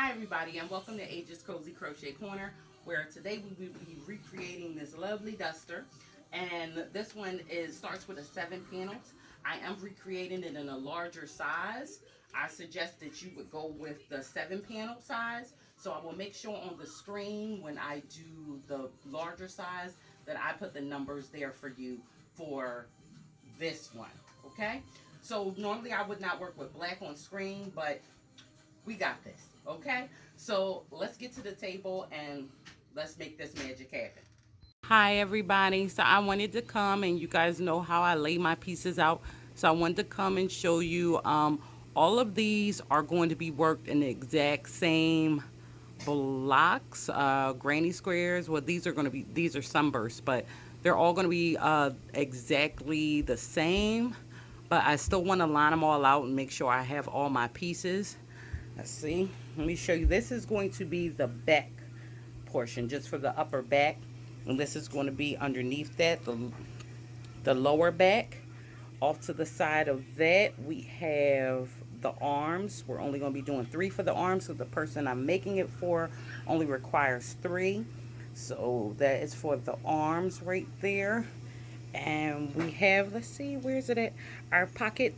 Hi everybody and welcome to Age's Cozy Crochet Corner, where today we will be recreating this lovely duster. And this one starts with a 7 panels. I am recreating it in a larger size. I suggest that you would go with the 7 panel size. So I will make sure on the screen when I do the larger size that I put the numbers there for you for this one. Okay? So normally I would not work with black on screen, but we got this. Okay, so let's get to the table and let's make this magic happen. Hi everybody, so I wanted to come, and you guys know how I lay my pieces out, so I wanted to come and show you all of these are going to be worked in the exact same blocks, granny squares. Well, these are sunbursts, but they're all going to be exactly the same, but I still want to line them all out and make sure I have all my pieces. Let's see. Let me show you. This is going to be the back portion, just for the upper back. And this is going to be underneath that, the lower back. Off to the side of that, we have the arms. We're only going to be doing 3 for the arms, so the person I'm making it for only requires 3. So that is for the arms right there. And we have, let's see, where's it at? Our pocket.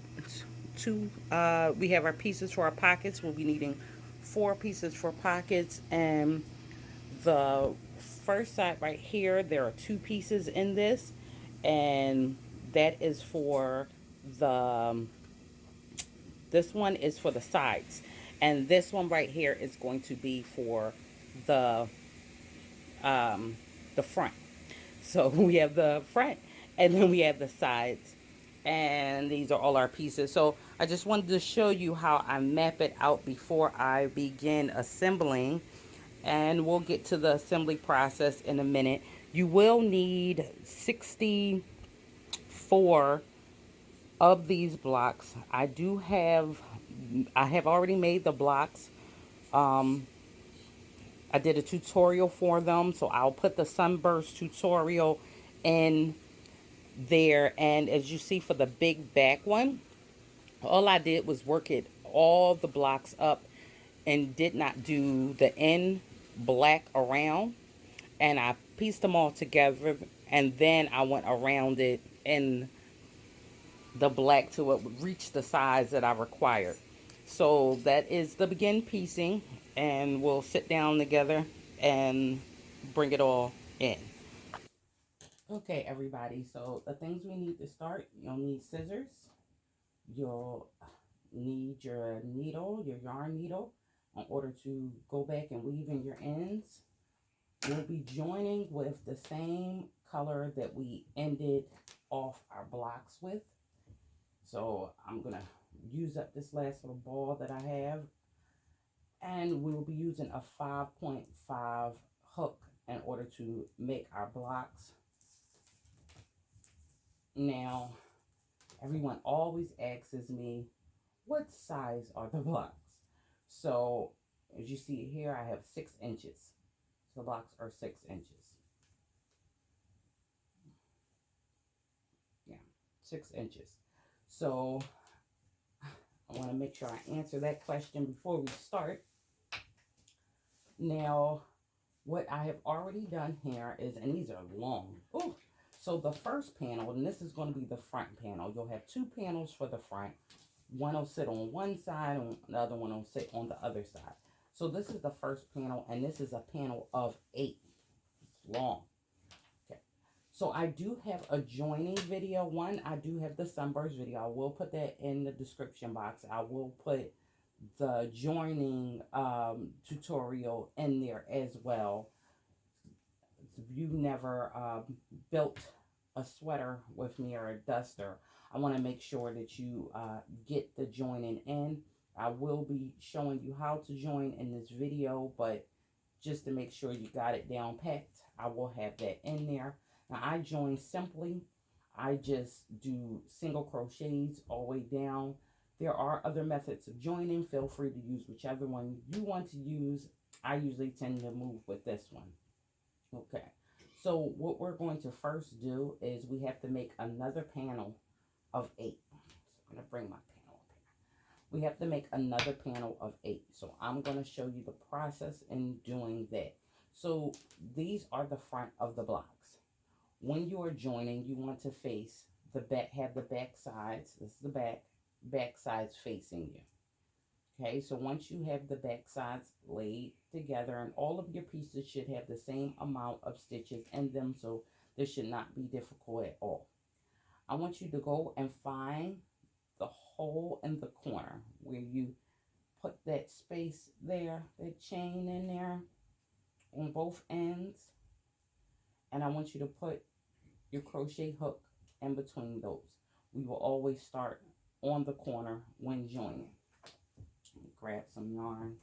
We have our pieces for our pockets. We'll be needing 4 pieces for pockets, and the first side right here, there are 2 pieces in this, and that is for the this one is for the sides, and this one right here is going to be for the um, the front. So we have the front, and then we have the sides, and these are all our pieces. So I just wanted to show you how I map it out before I begin assembling, and we'll get to the assembly process in a minute. You will need 64 of these blocks. I have already made the blocks. um, I did a tutorial for them, so I'll put the Sunburst tutorial in there. And as you see, for the big back one, all I did was work it all the blocks up and did not do the end black around, and I pieced them all together, and then I went around it in the black till it would reach the size that I required. So that is the begin piecing, and we'll sit down together and bring it all in. Okay, everybody, so the things we need to start: you'll need scissors, you'll need your needle, your yarn needle, in order to go back and weave in your ends. We'll be joining with the same color that we ended off our blocks with. So I'm going to use up this last little ball that I have, and we will be using a 5.5 hook in order to make our blocks. Now, everyone always asks me, what size are the blocks? So as you see here, I have 6 inches. So the blocks are 6 inches. Yeah, 6 inches. So I want to make sure I answer that question before we start. Now, what I have already done here is, and these are long. Ooh. So the first panel, and this is going to be the front panel. You'll have 2 panels for the front. One will sit on one side, and the other one will sit on the other side. So this is the first panel, and this is a panel of 8. It's long. Okay. So I do have a joining video. I do have the Sunburst video. I will put that in the description box. I will put the joining tutorial in there as well. If you never built a sweater with me or a duster, I want to make sure that you get the joining in. I will be showing you how to join in this video, but just to make sure you got it down packed, I will have that in there. Now, I join simply. I just do single crochets all the way down. There are other methods of joining. Feel free to use whichever one you want to use. I usually tend to move with this one. Okay, so what we're going to first do is we have to make another panel of 8. So I'm going to bring my panel up here. we have to make another panel of 8. So I'm going to show you the process in doing that. So these are the front of the blocks. When you are joining, you want to face the back, have the back sides. This is the back sides facing you. Okay, so once you have the back sides laid together, and all of your pieces should have the same amount of stitches in them, so this should not be difficult at all. I want you to go and find the hole in the corner where you put that space there, that chain in there on both ends, and I want you to put your crochet hook in between those. We will always start on the corner when joining. Grab some yarn.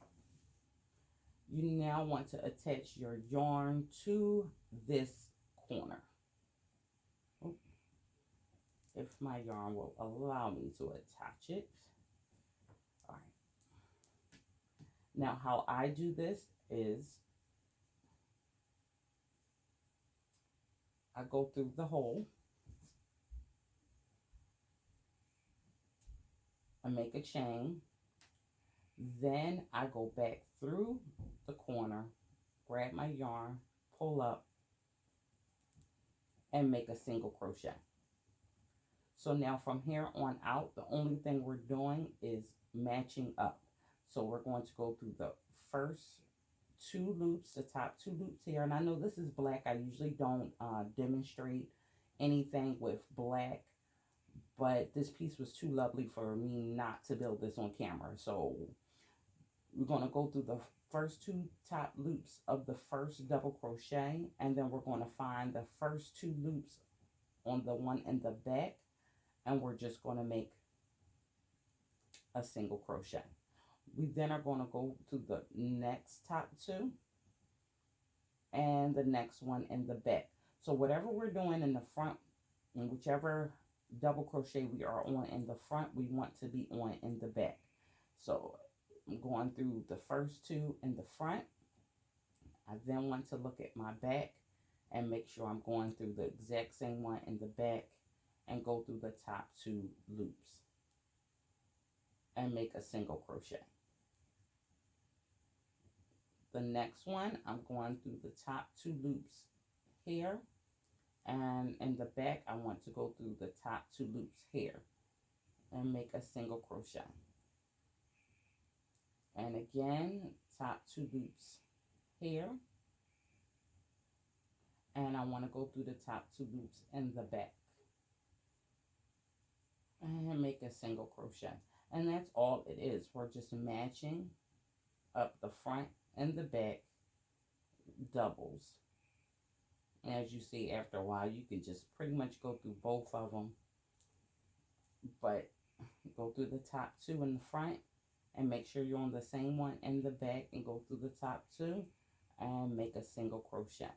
You now want to attach your yarn to this corner. If my yarn will allow me to attach it. All right. Now how I do this is I go through the hole and make a chain. Then I go back through the corner, grab my yarn, pull up, and make a single crochet. So now from here on out, the only thing we're doing is matching up. So we're going to go through the first 2 loops, the top 2 loops here. And I know this is black. I usually don't demonstrate anything with black, but this piece was too lovely for me not to build this on camera. So we're going to go through the first 2 top loops of the first double crochet, and then we're going to find the first 2 loops on the one in the back, and we're just going to make a single crochet. We then are going to go to the next top 2 and the next one in the back. So whatever we're doing in the front, and whichever double crochet we are on in the front, we want to be on in the back. So I'm going through the first 2 in the front. I then want to look at my back and make sure I'm going through the exact same one in the back, and go through the top 2 loops and make a single crochet. The next one, I'm going through the top 2 loops here, and in the back I want to go through the top 2 loops here and make a single crochet. And again, top 2 loops here, and I want to go through the top 2 loops in the back and make a single crochet. And that's all it is. We're just matching up the front and the back doubles. And as you see, after a while, you can just pretty much go through both of them, but go through the top 2 in the front and make sure you're on the same one in the back, and go through the top 2 and make a single crochet.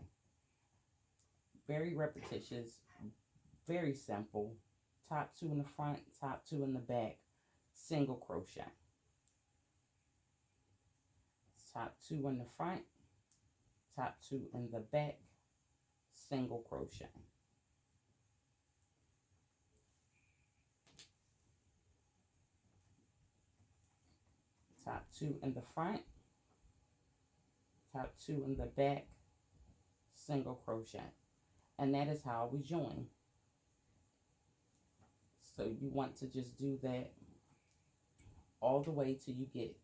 Very repetitious, very simple. Top 2 in the front, top 2 in the back, single crochet. Top 2 in the front, top 2 in the back, single crochet. Top 2 in the front, top 2 in the back, single crochet. And that is how we join. So you want to just do that all the way till you get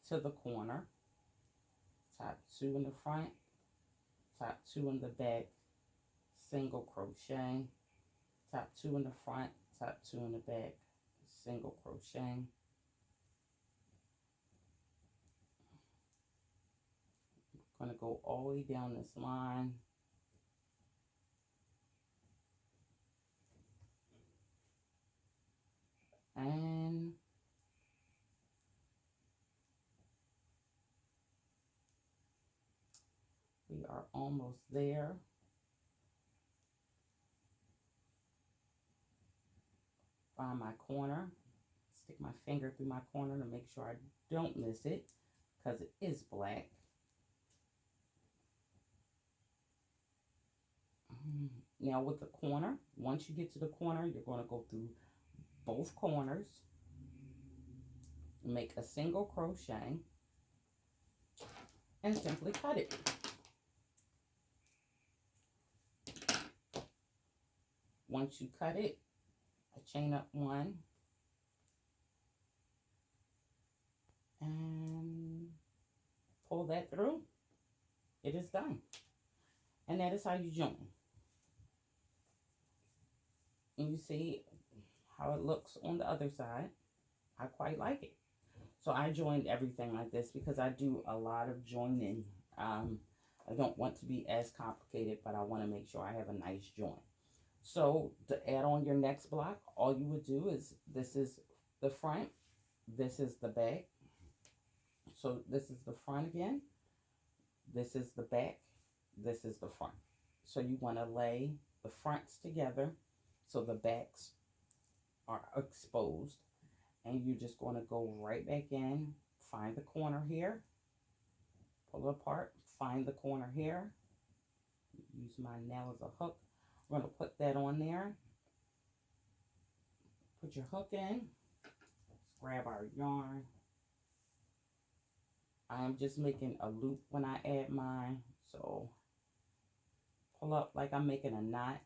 to the corner. Top 2 in the front, top 2 in the back, single crochet. Top 2 in the front, top 2 in the back, single crochet. I'm going to go all the way down this line. And we are almost there. Find my corner, stick my finger through my corner to make sure I don't miss it, because it is black. Now with the corner, once you get to the corner, you're going to go through both corners make a single crochet, and simply cut it. Once you cut it, I chain up one and pull that through. It is done. And that is how you join. And you see how it looks on the other side. I quite like it. So I joined everything like this because I do a lot of joining. I don't want to be as complicated, but I want to make sure I have a nice join. So to add on your next block, all you would do is, this is the front, this is the back. So this is the front again, this is the back, this is the front. So you want to lay the fronts together so the backs are exposed. And you're just going to go right back in, find the corner here, pull it apart, find the corner here, use my nail as a hook. We're going to put that on there, put your hook in, let's grab our yarn. I am just making a loop when I add mine, so pull up like I'm making a knot.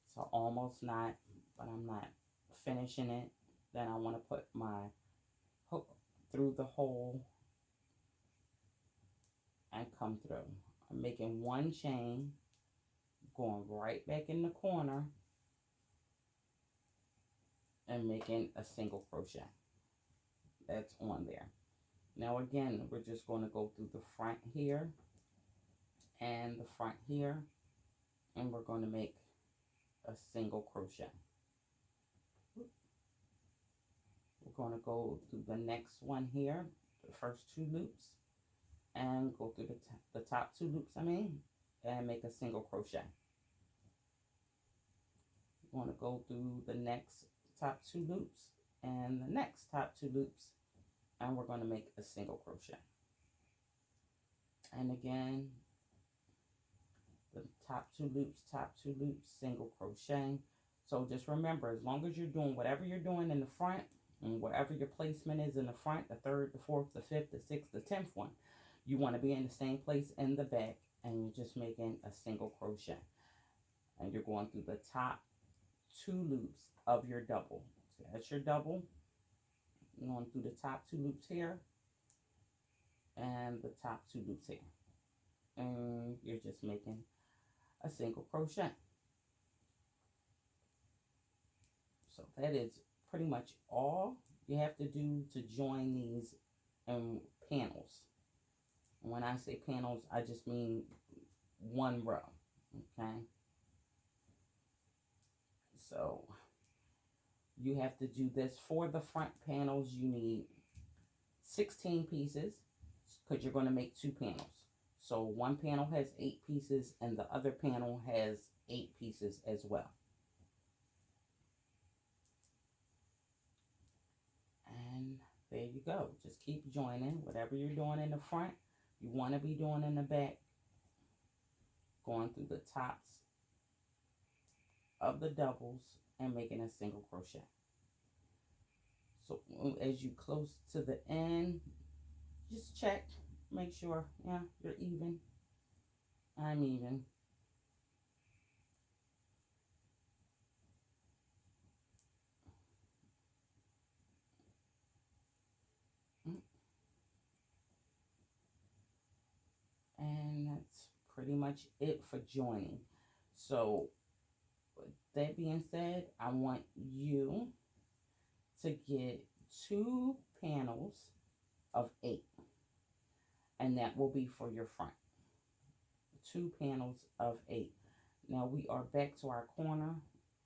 It's an almost knot, but I'm not finishing it. Then I want to put my hook through the hole and come through. I'm making one chain, going right back in the corner and making a single crochet. That's on there. Now again, we're just going to go through the front here and the front here, and we're going to make a single crochet. We're going to go through the next one here, the first two loops, and go through the top two loops, and make a single crochet. We're going to go through the next top two loops and the next top two loops, and we're going to make a single crochet. And again, the top two loops, single crochet. So just remember, as long as you're doing whatever you're doing in the front, and wherever your placement is in the front, the third, the fourth, the fifth, the sixth, the 10th one, you want to be in the same place in the back, and you're just making a single crochet. And you're going through the top two loops of your double. So that's your double. You're going through the top two loops here, and the top two loops here. And you're just making a single crochet. So that is pretty much all you have to do to join these panels. And when I say panels, I just mean one row, okay? So you have to do this for the front panels. You need 16 pieces because you're going to make two panels. So one panel has 8 pieces and the other panel has 8 pieces as well. And there you go. Just keep joining. Whatever you're doing in the front, you want to be doing in the back. Going through the tops of the doubles and making a single crochet. So as you close to the end, just check, make sure, yeah, you're even. I'm even. And that's pretty much it for joining. So with that being said, I want you to get 2 panels of 8, and that will be for your front. 2 panels of 8. Now we are back to our corner.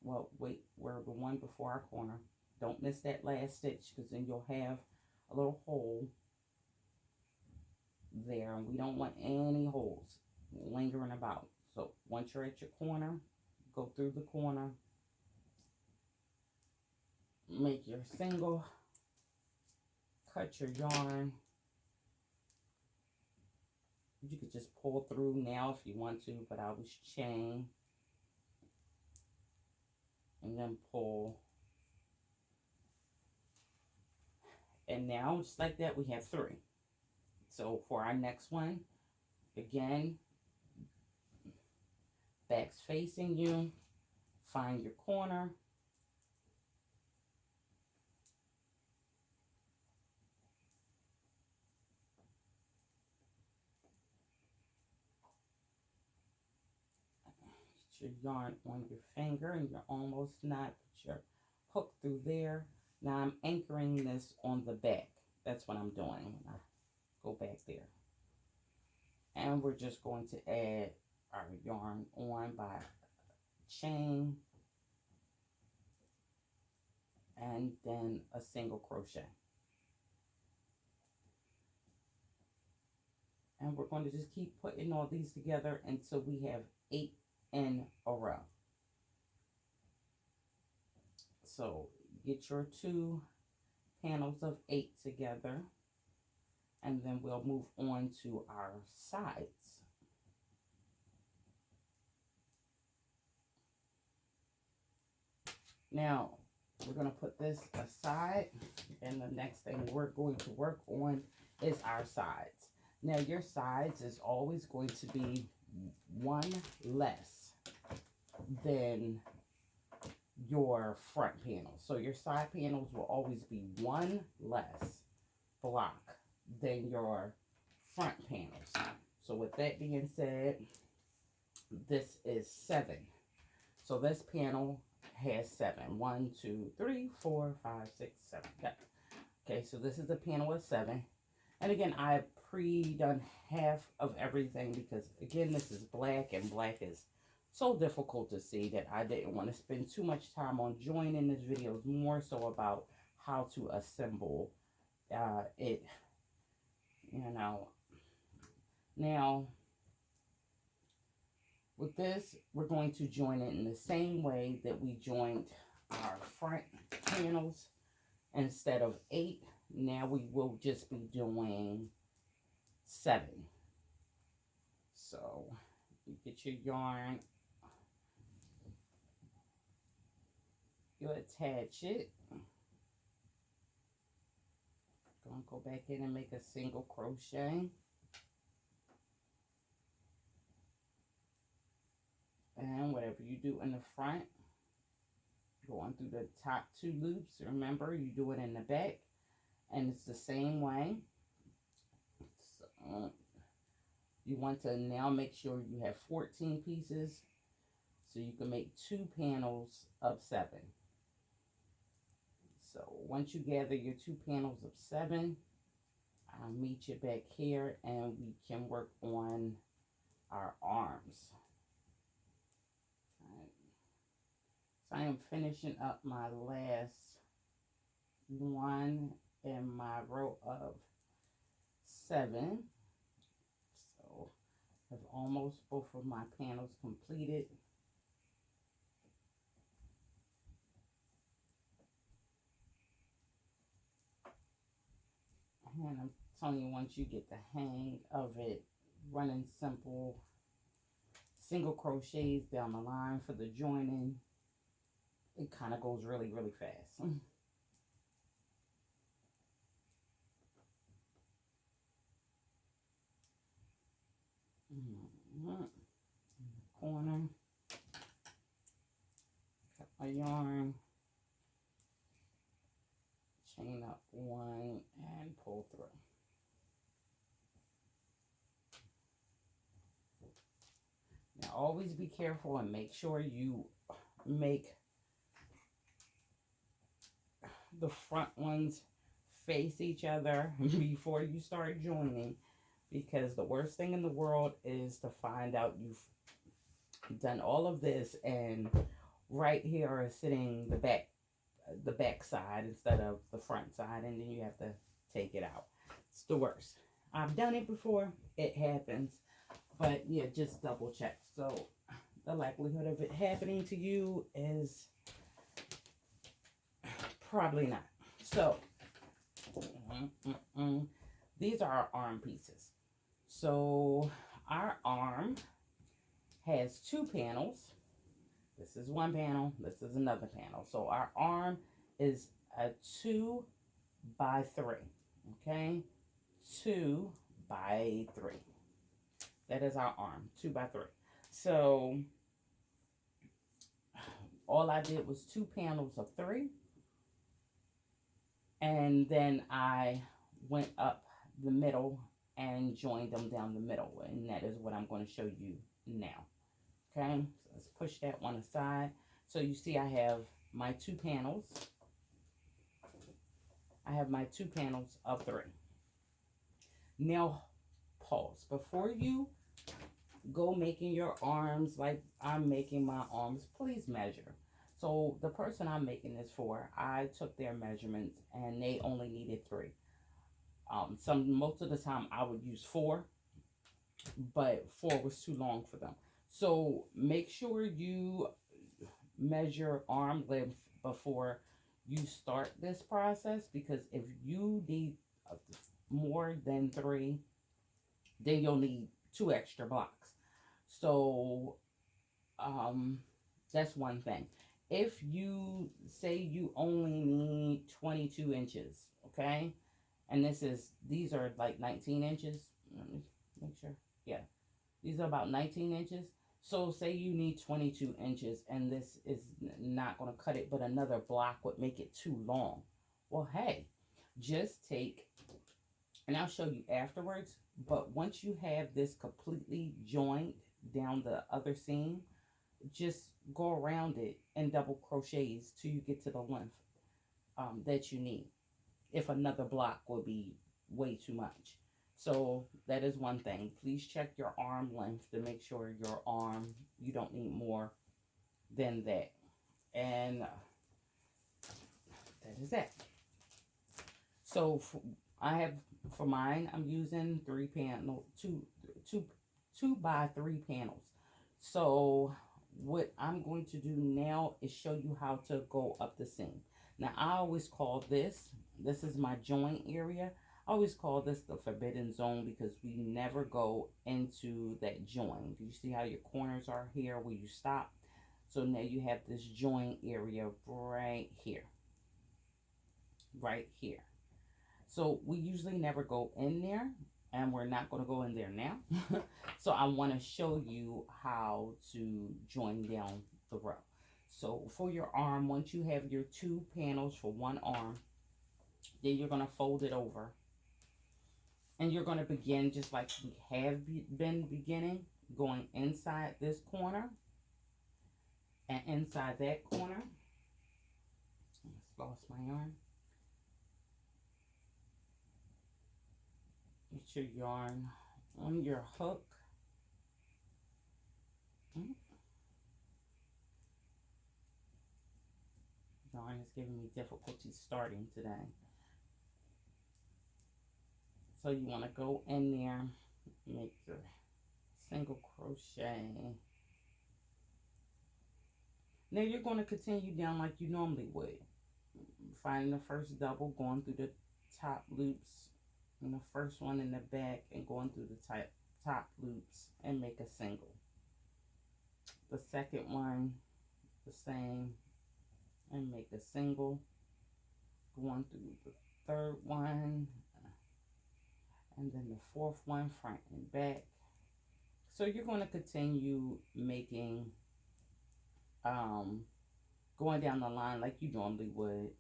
Well, wait, we're the one before our corner. Don't miss that last stitch, because then you'll have a little hole there, and we don't want any holes lingering about. So once you're at your corner, go through the corner, make your single, cut your yarn. You could just pull through now if you want to, but I was chain and then pull And now, just like that, we have 3. So for our next one, again, back's facing you, find your corner, put your yarn on your finger, and you're almost not, put your hook through there. Now I'm anchoring this on the back. That's what I'm doing when I go back there. And we're just going to add our yarn on by chain and then a single crochet. And we're going to just keep putting all these together until we have 8 in a row. So get your 2 panels of 8 together, and then we'll move on to our sides. Now we're going to put this aside, and the next thing we're going to work on is our sides. Now your sides is always going to be 1 less than your front panels. So your side panels will always be 1 less block than your front panels. So with that being said, this is 7. So this panel has 7. 1, 2, 3, 4, 5, 6, 7. Okay, so this is a panel of 7. And again, I pre-done half of everything because again, this is black, and black is so difficult to see that I didn't want to spend too much time on joining this video. It's more so about how to assemble it, you know. Now with this, we're going to join it in the same way that we joined our front panels. Instead of 8, now we will just be doing 7. So you get your yarn, you attach it, gonna go back in and make a single crochet, and whatever you do in the front, going through the top 2 loops, remember you do it in the back, and it's the same way. So you want to now make sure you have 14 pieces so you can make 2 panels of 7. So once you gather your 2 panels of 7, I'll meet you back here and we can work on our arms. All right. So I am finishing up my last one in my row of 7. So I have almost both of my panels completed. And I'm telling you, once you get the hang of it, running simple single crochets down the line for the joining, it kind of goes really, really fast. Corner, cut my yarn, chain up 1 and pull through. Now always be careful and make sure you make the front ones face each other before you start joining, because the worst thing in the world is to find out you've done all of this and right here is sitting the back side instead of the front side, and then you have to take it out. It's the worst. I've done it before, it happens, but yeah, just double check. So the likelihood of it happening to you is probably not. So these are our arm pieces. So our arm has 2 panels. This is one panel, this is another panel. So our arm is a 2 by 3. Okay, 2 by 3. That is our arm, 2 by 3. So all I did was 2 panels of 3, and then I went up the middle and joined them down the middle, and that is what I'm going to show you now. Okay, so let's push that one aside. So you see I have my 2 panels. I have my 2 panels of 3. Now pause. Before you go making your arms like I'm making my arms, please measure. So the person I'm making this for, I took their measurements and they only needed 3. Most of the time I would use 4, but 4 was too long for them. So make sure you measure arm length before you start this process, because if you need more than 3, then you'll need 2 extra blocks. So that's one thing. If you say you only need 22 inches, okay, and these are like 19 inches. Let me make sure. Yeah, these are about 19 inches. So say you need 22 inches and this is not going to cut it, but another block would make it too long. Well, hey, just take, and I'll show you afterwards, but once you have this completely joined down the other seam, just go around it and double crochets till you get to the length that you need. If another block will be way too much. So that is one thing. Please check your arm length to make sure your arm, you don't need more than that. And that is that. So I have, for mine, I'm using 2 by 3 panels. So what I'm going to do now is show you how to go up the seam. Now I always call this is my joint area. I always call this the forbidden zone because we never go into that joint. You see how your corners are here where you stop? So now you have this joint area right here. Right here. So we usually never go in there, and we're not going to go in there now. So I want to show you how to join down the row. So for your arm, once you have your 2 panels for one arm, then you're going to fold it over. And you're going to begin just like we have been beginning, going inside this corner and inside that corner. I just lost my yarn. Get your yarn on your hook. Yarn is giving me difficulty starting today. So you want to go in there, make your single crochet. Now you're going to continue down like you normally would. Finding the first double, going through the top loops, and the first one in the back, and going through the top loops and make a single. The second one, the same, and make a single. Going through the third one, and then the fourth one, front and back. So you're going to continue making, going down the line like you normally would.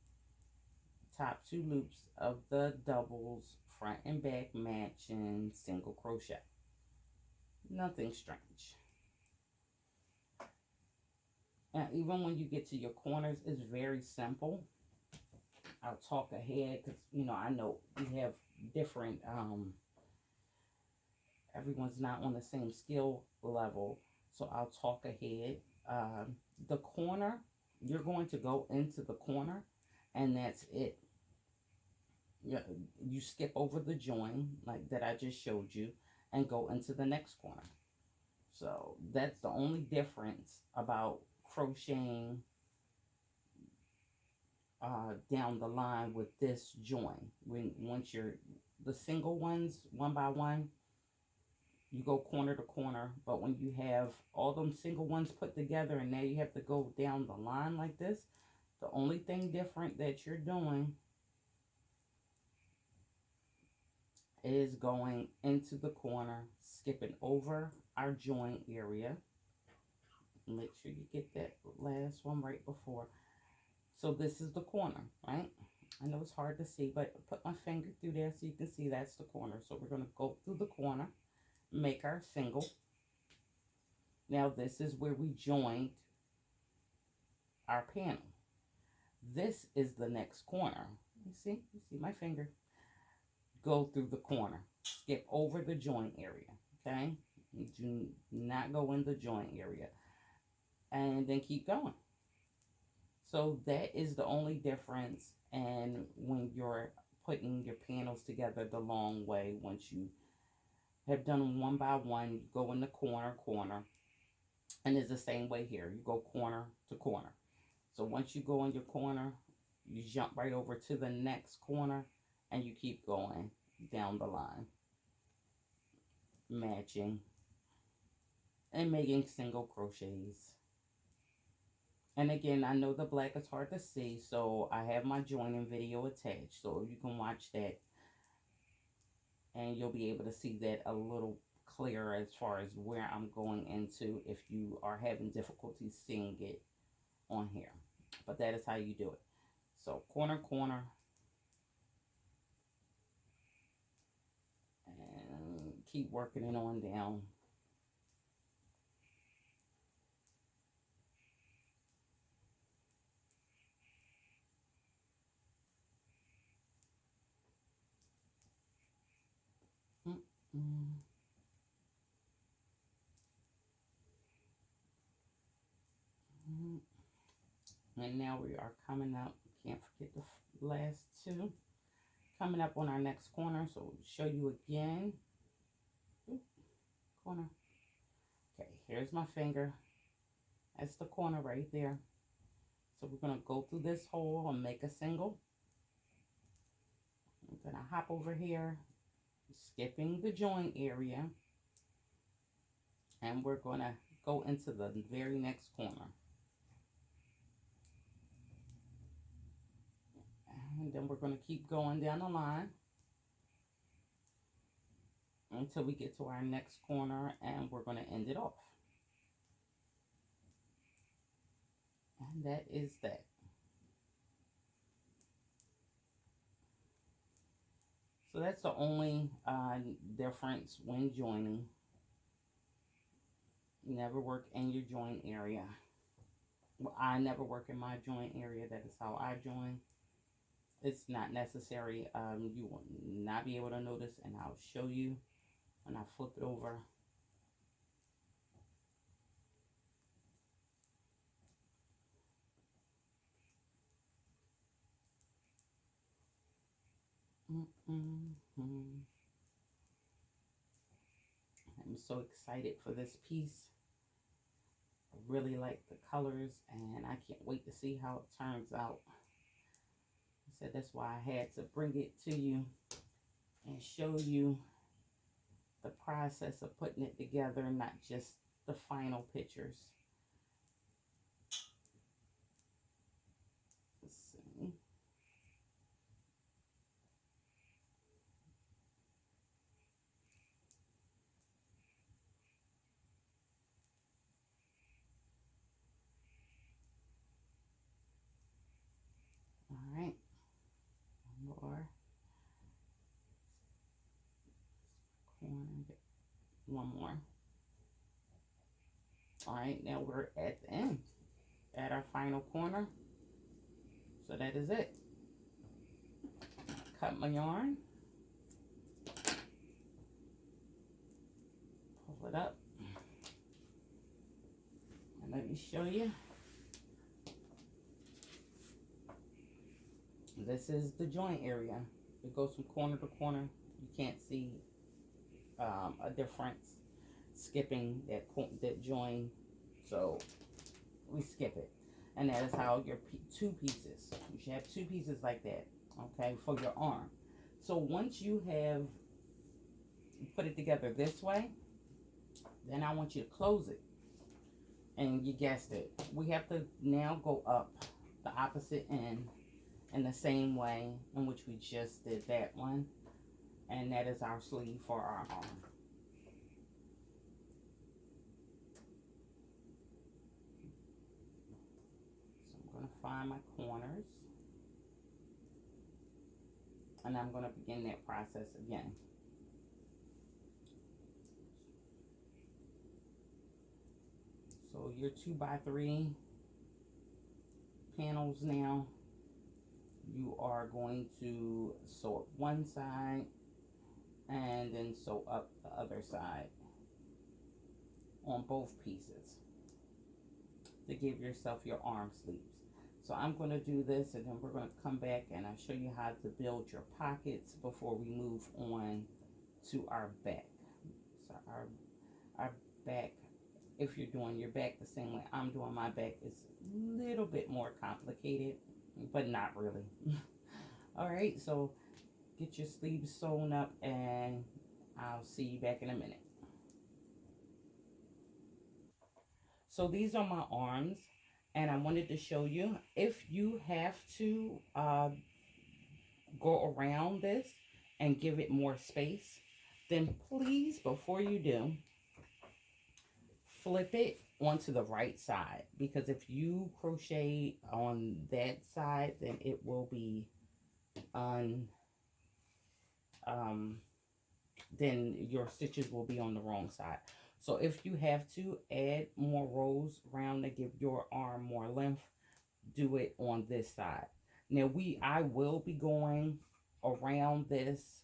Top 2 loops of the doubles, front and back matching, single crochet. Nothing strange. And even when you get to your corners, it's very simple. I'll talk ahead because, I know we have different, everyone's not on the same skill level. So I'll talk ahead. The corner, you're going to go into the corner and that's it. You skip over the join like that I just showed you and go into the next corner. So that's the only difference about crocheting down the line with this join. Once you're the single ones, one by one, you go corner to corner. But when you have all them single ones put together and now you have to go down the line like this, the only thing different that you're doing is going into the corner, skipping over our joint area. Make sure you get that last one right before. So this is the corner, right? I know it's hard to see, but put my finger through there so you can see that's the corner. So we're going to go through the corner, make our single. Now this is where we joined our panel. This is the next corner. You see my finger? Go through the corner. Skip over the joint area, okay? Do not go in the joint area. And then keep going. So that is the only difference. And when you're putting your panels together the long way, once you have done them one by one, you go in the corner, and it's the same way here. You go corner to corner. So once you go in your corner, you jump right over to the next corner, and you keep going down the line, matching and making single crochets. And again, I know the black is hard to see, so I have my joining video attached, so you can watch that and you'll be able to see that a little clearer as far as where I'm going into if you are having difficulty seeing it on here. But that is how you do it. So corner, and keep working it on down. And now we are coming up. Can't forget the last two. Coming up on our next corner. So we'll show you again. Corner. Okay, here's my finger. That's the corner right there. So we're going to go through this hole and make a single. I'm going to hop over here, skipping the joint area. And we're going to go into the very next corner. And then we're going to keep going down the line until we get to our next corner, and we're going to end it off. And that is that. So that's the only difference when joining. You never work in your joint area. Well, I never work in my joint area. That is how I join. It's not necessary. You will not be able to notice, and I'll show you when I flip it over. I'm so excited for this piece. I really like the colors, and I can't wait to see how it turns out. I said that's why I had to bring it to you and show you the process of putting it together, not just the final pictures. Let's see. All right. One more. One more. All right, now we're at the end, at our final corner. So that is it. Cut my yarn, pull it up, and let me show you. This is the joint area. It goes from corner to corner. You can't see a difference skipping that join, so we skip it. And that is how your two pieces, you should have two pieces like that, okay, for your arm. So once you have put it together this way, then I want you to close it. And you guessed it, we have to now go up the opposite end in the same way in which we just did that one. And that is our sleeve for our arm. So I'm going to find my corners. And I'm going to begin that process again. So your 2x3 panels now, you are going to sew up one side and then sew up the other side on both pieces to give yourself your arm sleeves. So I'm going to do this, and then we're going to come back and I'll show you how to build your pockets before we move on to our back. So our back, if you're doing your back the same way I'm doing my back, is a little bit more complicated, but not really. All right, so get your sleeves sewn up and I'll see you back in a minute. So these are my arms, and I wanted to show you, if you have to go around this and give it more space, then please, before you do, flip it onto the right side, because if you crochet on that side, then it will be then your stitches will be on the wrong side. So if you have to add more rows around to give your arm more length, do it on this side. Now I will be going around this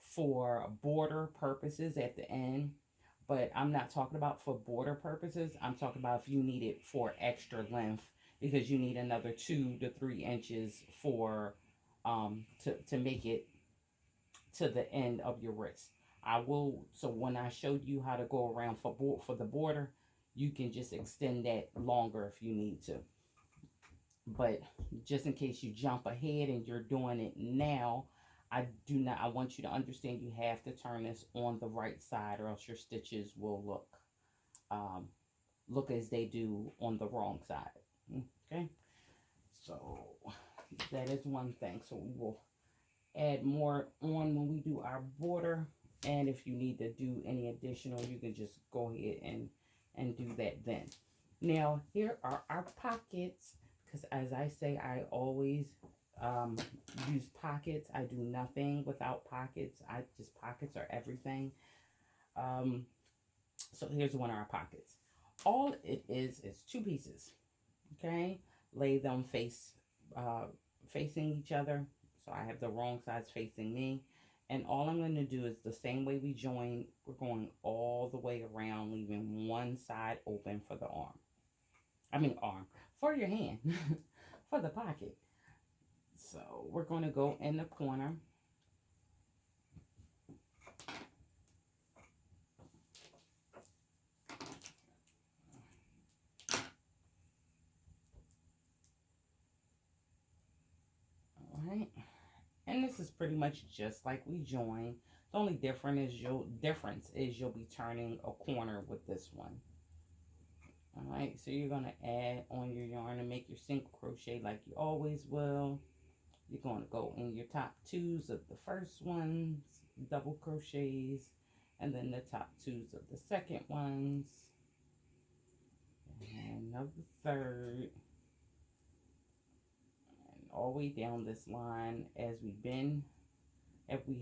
for border purposes at the end, but I'm not talking about for border purposes. I'm talking about if you need it for extra length, because you need another 2 to 3 inches for to make it to the end of your wrist. So when I showed you how to go around for the border, you can just extend that longer if you need to. But just in case you jump ahead and you're doing it now, I want you to understand you have to turn this on the right side, or else your stitches will look as they do on the wrong side. Okay, so that is one thing. So we will add more on when we do our border, and if you need to do any additional, you can just go ahead and do that then. Now here are our pockets, because as I say, I always use pockets. I do nothing without pockets. Pockets are everything. So here's one of our pockets. All it is 2 pieces. Okay, lay them facing each other. So I have the wrong sides facing me. And all I'm going to do is the same way we join, we're going all the way around, leaving one side open for the arm. For your hand, for the pocket. So we're going to go in the corner. All right. And this is pretty much just like we joined. The only difference is you'll be turning a corner with this one. All right, so you're going to add on your yarn and make your single crochet like you always will. You're going to go in your top 2s of the first ones, double crochets, and then the top 2s of the second ones, and of the third, and all the way down this line as we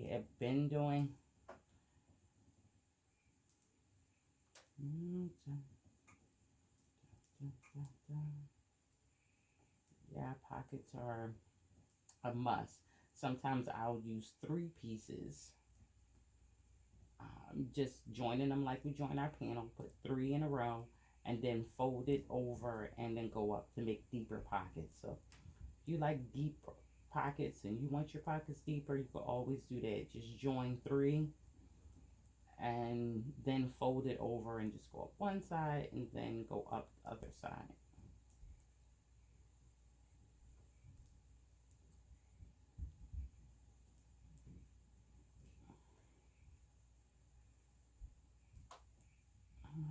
have been doing. Yeah, pockets are a must. Sometimes I'll use 3 pieces, just joining them like we join our panel, put 3 in a row, and then fold it over and then go up to make deeper pockets. So if you like deep pockets and you want your pockets deeper, you can always do that. Just join 3 and then fold it over and just go up one side and then go up the other side.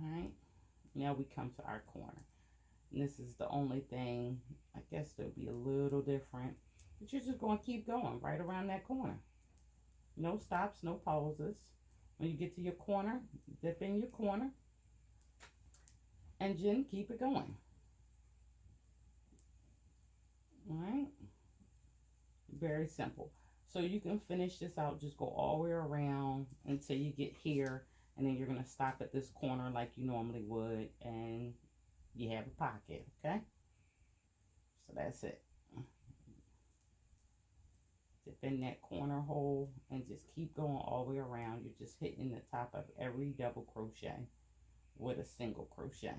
Alright, now we come to our corner. And this is the only thing, I guess, that'll be a little different. But you're just going to keep going right around that corner. No stops, no pauses. When you get to your corner, dip in your corner and then keep it going. All right, very simple. So you can finish this out, just go all the way around until you get here, and then you're going to stop at this corner like you normally would, and you have a pocket, okay? So that's it. Dip in that corner hole and just keep going all the way around. You're just hitting the top of every double crochet with a single crochet.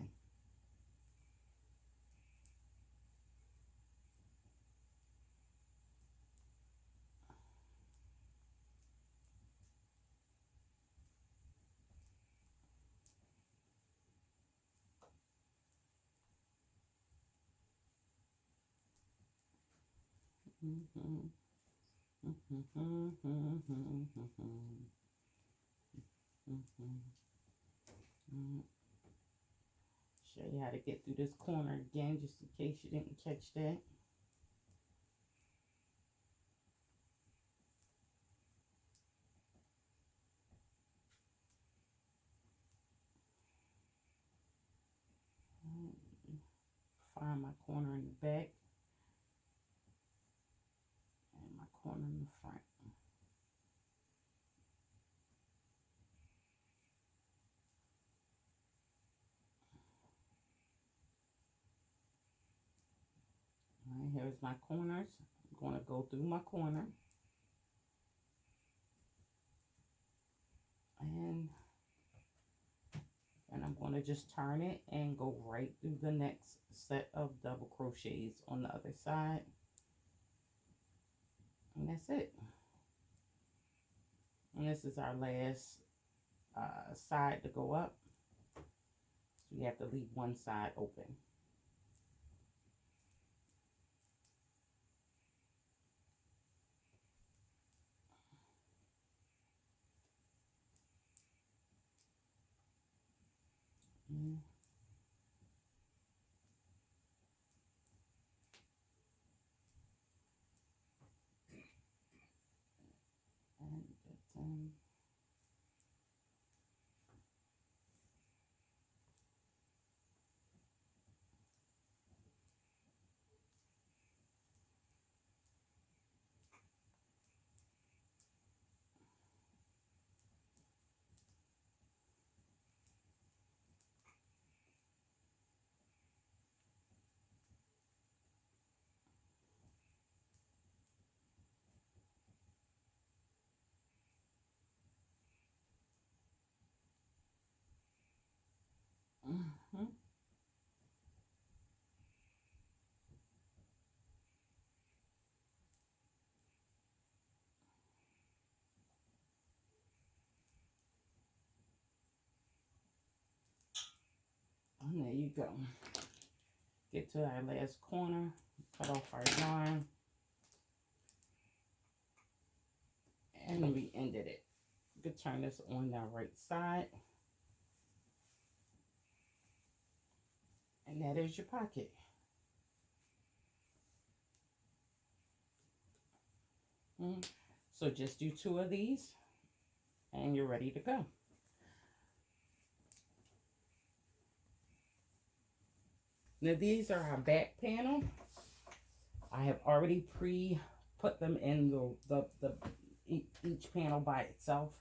Mm-hmm. Mm-hmm. Mm-hmm. Mm-hmm. Mm-hmm. Show you how to get through this corner again, just in case you didn't catch that. Find my corner in the back and my corner in the front. All right, here's my corners. I'm going to go through my corner and I'm going to just turn it and go right through the next set of double crochets on the other side, and that's it. And this is our last side to go up, so we have to leave one side open. Mm. And then mm-hmm. And there you go. Get to our last corner, cut off our yarn, and we ended it. You can turn this on the right side, and that is your pocket. So just do 2 of these, and you're ready to go. Now these are our back panel. I have already put them in each panel by itself,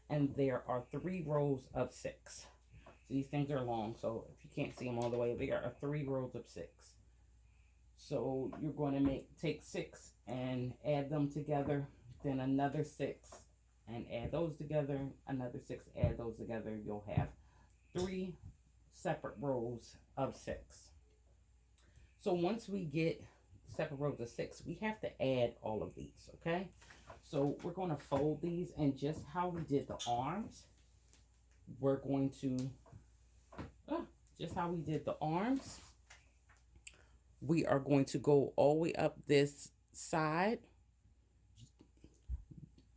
and there are 3 rows of 6. So these things are long, so if you can't see them all the way, there are 3 rows of 6. So you're going to take 6 and add them together, then another 6 and add those together, another 6, add those together. You'll have 3 separate rows of 6. So once we get separate rows of 6, we have to add all of these, okay? So we're going to fold these, and just how we did the arms, we're going to, just how we did the arms, we are going to go all the way up this side.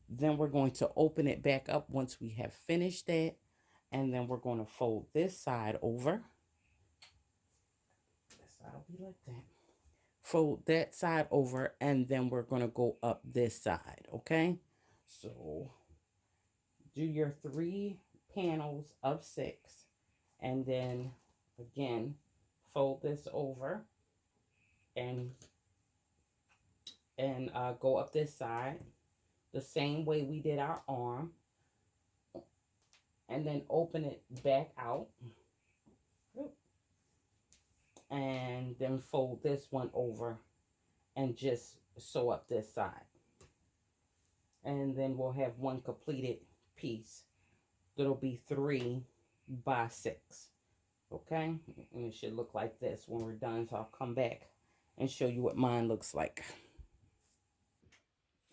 Then we're going to open it back up once we have finished that, and then we're going to fold this side over. This side will be like that. Fold that side over, and then we're going to go up this side, okay? So do your 3 panels of 6, and then again fold this over and go up this side the same way we did our arm, and then open it back out and then fold this one over and just sew up this side, and then we'll have one completed piece that'll be 3 by 6. Okay, and it should look like this when we're done, so I'll come back and show you what mine looks like.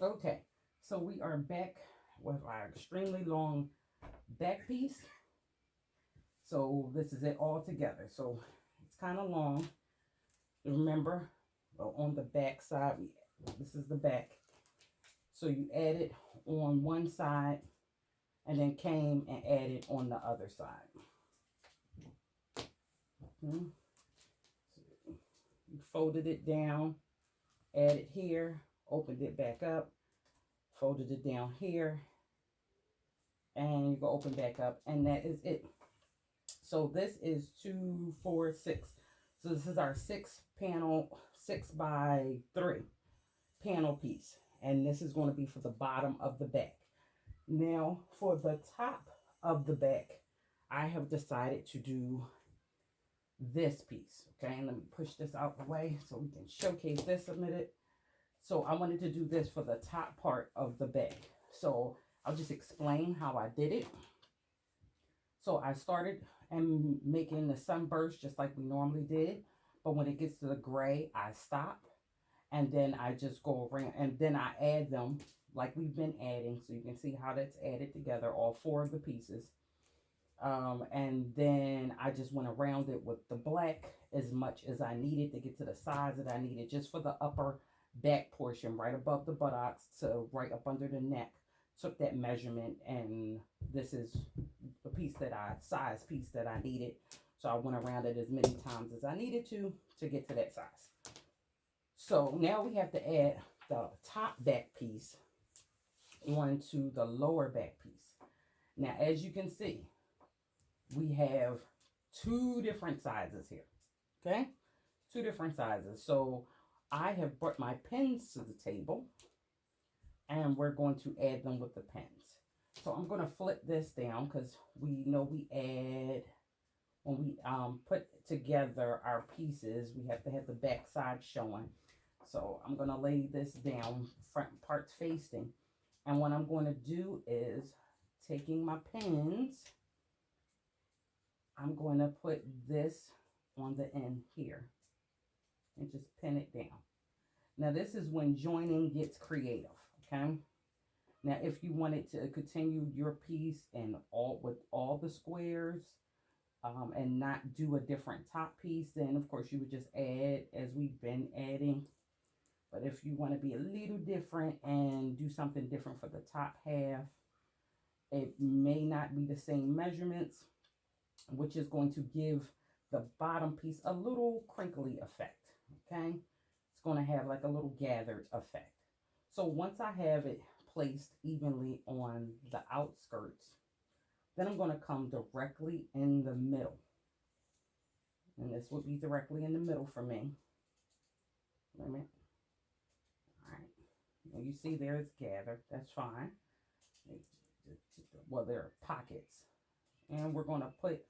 Okay, so we are back with our extremely long back piece. So this is it all together. So it's kind of long. Remember, on the back side, this is the back. So you added on one side and then came and added on the other side. You folded it down, added here, opened it back up, folded it down here, and you go open back up, and that is it. So this is 2, 4, 6. So this is our 6 panel, 6 by 3 panel piece, and this is going to be for the bottom of the back. Now for the top of the back, I have decided to do this piece. Okay, and let me push this out the way so we can showcase this a minute. So I wanted to do this for the top part of the back. So I'll just explain how I did it. So I started and making the sunburst just like we normally did, but when it gets to the gray, I stop, and then I just go around, and then I add them like we've been adding, so you can see how that's added together, all 4 of the pieces. And then I just went around it with the black as much as I needed to get to the size that I needed, just for the upper back portion, right above the buttocks to right up under the neck. Took that measurement, and this is the piece that size piece that I needed. So I went around it as many times as I needed to get to that size. So now we have to add the top back piece onto the lower back piece. Now, as you can see, we have 2 different sizes here. Okay, 2 different sizes. So I have brought my pins to the table, and we're going to add them with the pins. So I'm going to flip this down, because we know we add, when we put together our pieces, we have to have the back side showing. So I'm going to lay this down, front parts facing. And what I'm going to do is, taking my pins, I'm going to put this on the end here and just pin it down. Now this is when joining gets creative, okay? Now if you wanted to continue your piece and with all the squares and not do a different top piece, then of course you would just add as we've been adding. But if you want to be a little different and do something different for the top half, it may not be the same measurements, which is going to give the bottom piece a little crinkly effect, okay? It's going to have like a little gathered effect. So once I have it placed evenly on the outskirts, then I'm going to come directly in the middle. And this would be directly in the middle for me. Wait a minute. All right. And you see there it's gathered. That's fine. Well, there are pockets. And we're going to put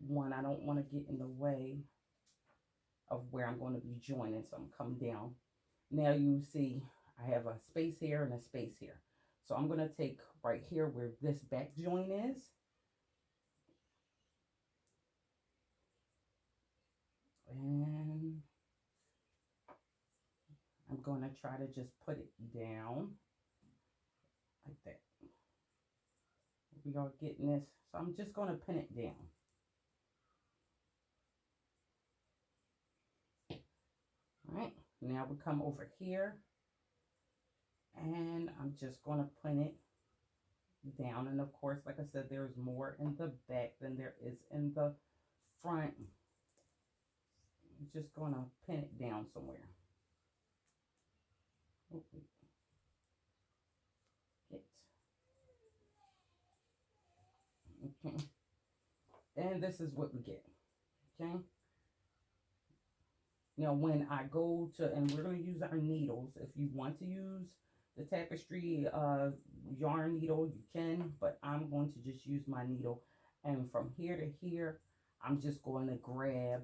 one. I don't want to get in the way of where I'm going to be joining, so I'm coming down. Now you see I have a space here and a space here. So I'm going to take right here where this back joint is, and I'm going to try to just put it down like that. We are getting this, so I'm just going to pin it down. All right, now we come over here, and I'm just going to pin it down. And of course, like I said, there's more in the back than there is in the front. I'm just going to pin it down somewhere. And this is what we get. Okay. Now, when I go to, and we're going to use our needles. If you want to use the tapestry yarn needle, you can, but I'm going to just use my needle. And from here to here, I'm just going to grab,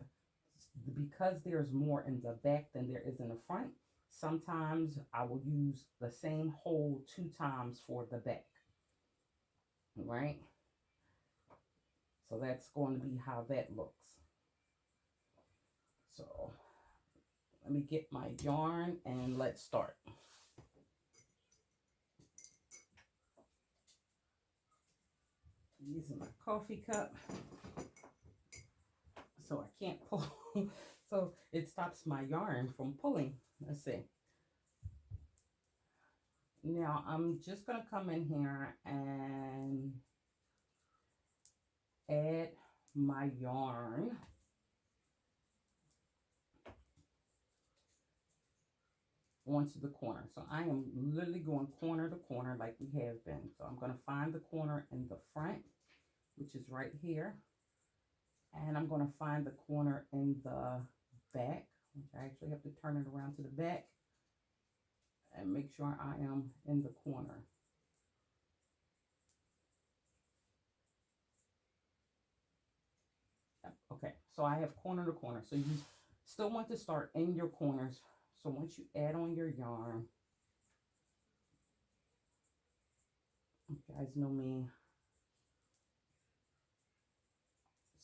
because there's more in the back than there is in the front. Sometimes I will use the same hole 2 times for the back. Right? So that's going to be how that looks. So let me get my yarn and let's start. Using my coffee cup so I can't pull. So it stops my yarn from pulling. Let's see. Now I'm just going to come in here and add my yarn. Onto the corner. So I am literally going corner to corner like we have been. So I'm going to find the corner in the front, which is right here. And I'm going to find the corner in the back, which I actually have to turn it around to the back and make sure I am in the corner. Okay, so I have corner to corner. So you still want to start in your corners. So once you add on your yarn, you guys know me.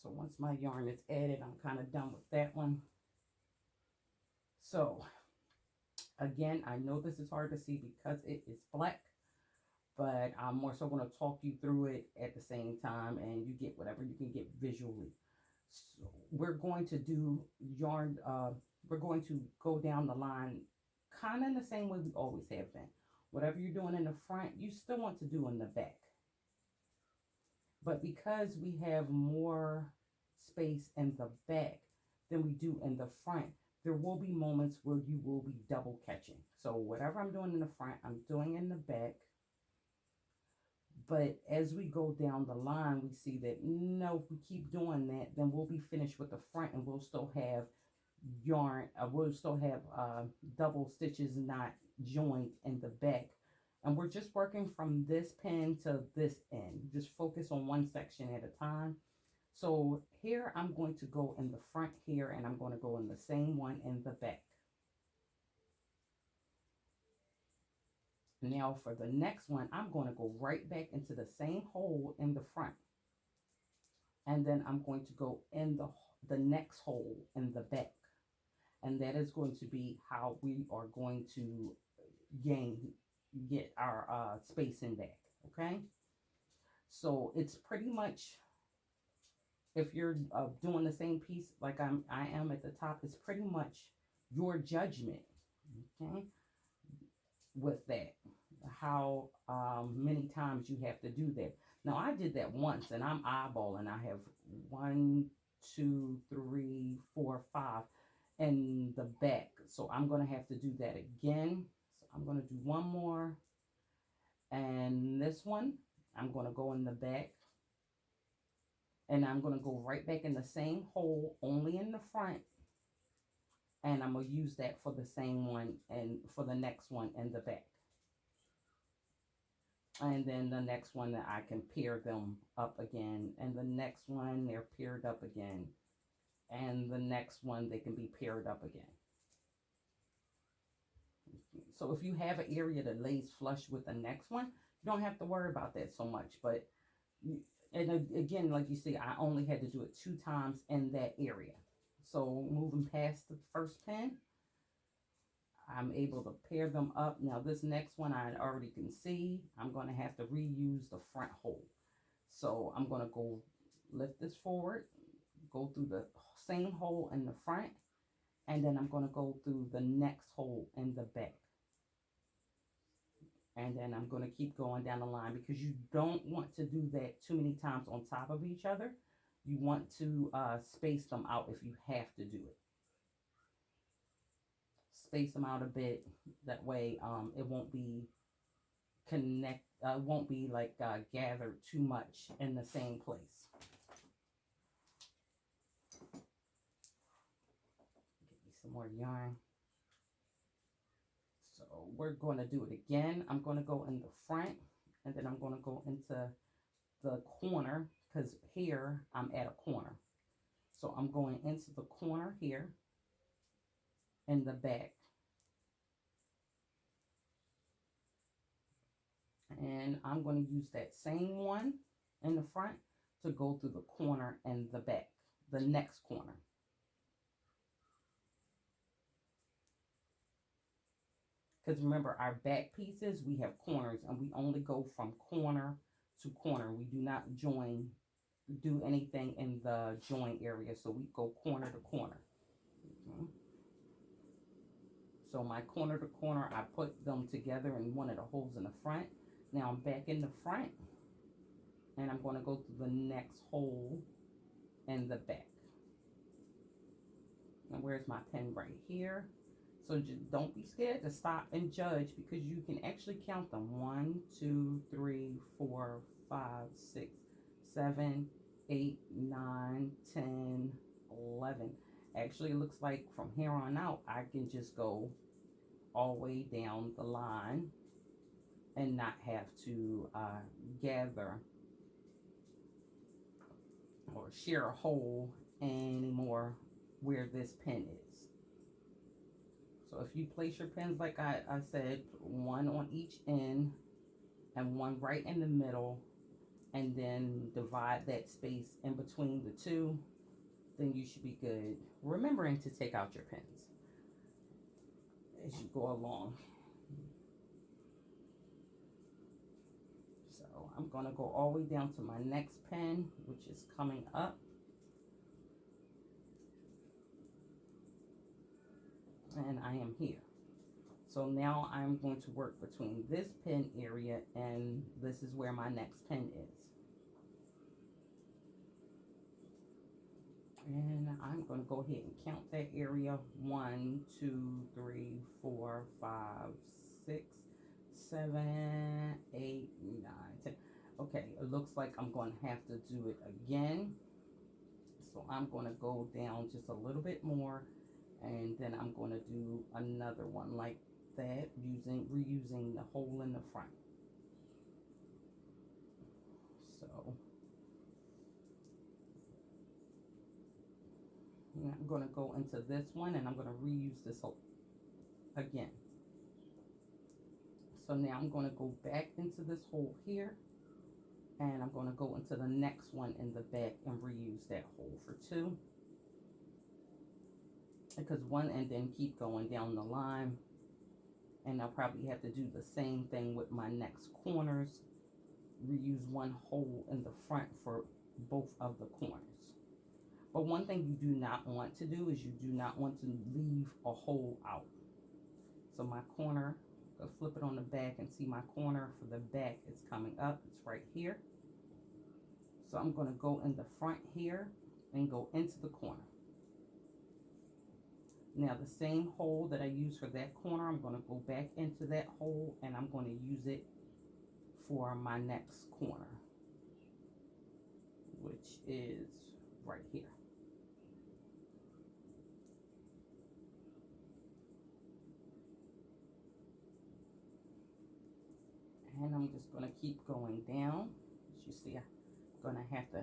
So once my yarn is added, I'm kind of done with that one. So again, I know this is hard to see because it is black, but I'm more so going to talk you through it at the same time, and you get whatever you can get visually. So we're going to do yarn, we're going to go down the line kind of in the same way we always have been. Whatever you're doing in the front, you still want to do in the back. But because we have more space in the back than we do in the front, there will be moments where you will be double catching. So whatever I'm doing in the front, I'm doing in the back. But as we go down the line, we see that, no, if we keep doing that, then we'll be finished with the front and we'll still have yarn, we'll still have double stitches not joined in the back. And we're just working from this pin to this end. Just focus on one section at a time. So here I'm going to go in the front here, and I'm going to go in the same one in the back. Now for the next one, I'm going to go right back into the same hole in the front. And then I'm going to go in the next hole in the back. And that is going to be how we are going to get our spacing back. Okay. So it's pretty much, if you're doing the same piece like I am at the top, it's pretty much your judgment. Okay. With that, how many times you have to do that. Now I did that once and I'm eyeballing. I have 1, 2, 3, 4, 5 in the back. So I'm going to have to do that again. So I'm going to do one more. And this one, I'm going to go in the back. And I'm going to go right back in the same hole, only in the front. And I'm going to use that for the same one and for the next one in the back. And then the next one that I can pair them up again. And the next one, they're paired up again. And the next one, they can be paired up again. So if you have an area that lays flush with the next one, you don't have to worry about that so much. But, and again, like you see, I only had to do it 2 times in that area. So moving past the first pin, I'm able to pair them up. Now this next one I already can see, I'm going to have to reuse the front hole. So I'm going to go lift this forward, go through the same hole in the front, and then I'm going to go through the next hole in the back. And then I'm going to keep going down the line, because you don't want to do that too many times on top of each other. You want to space them out if you have to do it. Space them out a bit. That way it won't be gathered too much in the same place. some more yarn. So we're going to do it again. I'm going to go in the front, and then I'm going to go into the corner, because here I'm at a corner. So I'm going into the corner here in the back. And I'm going to use that same one in the front to go through the corner and the back, the next corner. Because remember, our back pieces, we have corners, and we only go from corner to corner. We do not do anything in the join area. So we go corner to corner. Okay. So my corner to corner, I put them together in one of the holes in the front. Now I'm back in the front, and I'm going to go through the next hole in the back. And where's my pen? Right here. So just don't be scared to stop and judge, because you can actually count them. 1, 2, 3, 4, 5, 6, 7, 8, 9, 10, 11. Actually, it looks like from here on out, I can just go all the way down the line and not have to gather or share a hole anymore where this pin is. So if you place your pins like I said, one on each end and one right in the middle, and then divide that space in between the two, then you should be good. Remembering to take out your pins as you go along. So I'm going to go all the way down to my next pin, which is coming up. And I am here. So now I'm going to work between this pin area, and this is where my next pin is. And I'm going to go ahead and count that area. 1, 2, 3, 4, 5, 6, 7, 8, 9, 10. Okay, it looks like I'm going to have to do it again. So I'm going to go down just a little bit more, and then I'm going to do another one like that, reusing the hole in the front. So I'm going to go into this one, and I'm going to reuse this hole again. So now I'm going to go back into this hole here, and I'm going to go into the next one in the back and reuse that hole for 2. Because one, and then keep going down the line. And I'll probably have to do the same thing with my next corners. Reuse one hole in the front for both of the corners. But one thing you do not want to do is you do not want to leave a hole out. So my corner, I'll flip it on the back and see my corner for the back is coming up. It's right here. So I'm going to go in the front here and go into the corner. Now the same hole that I used for that corner, I'm going to go back into that hole, and I'm going to use it for my next corner, which is right here. And I'm just going to keep going down. As you see, I'm going to have to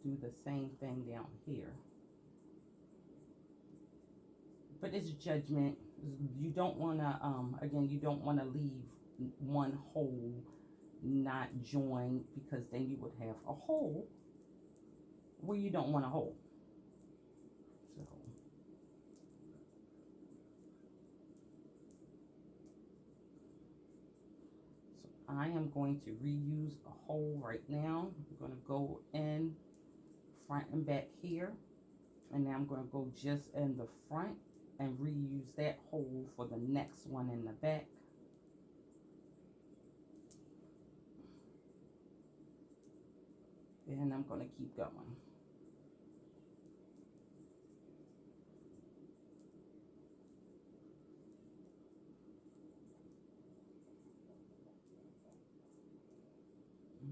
do the same thing down here. But it's judgment. You don't want to, again, you don't want to leave one hole not joined, because then you would have a hole where you don't want a hole. So I am going to reuse a hole right now. I'm going to go in front and back here. And now I'm going to go just in the front and reuse that hole for the next one in the back. And I'm going to keep going.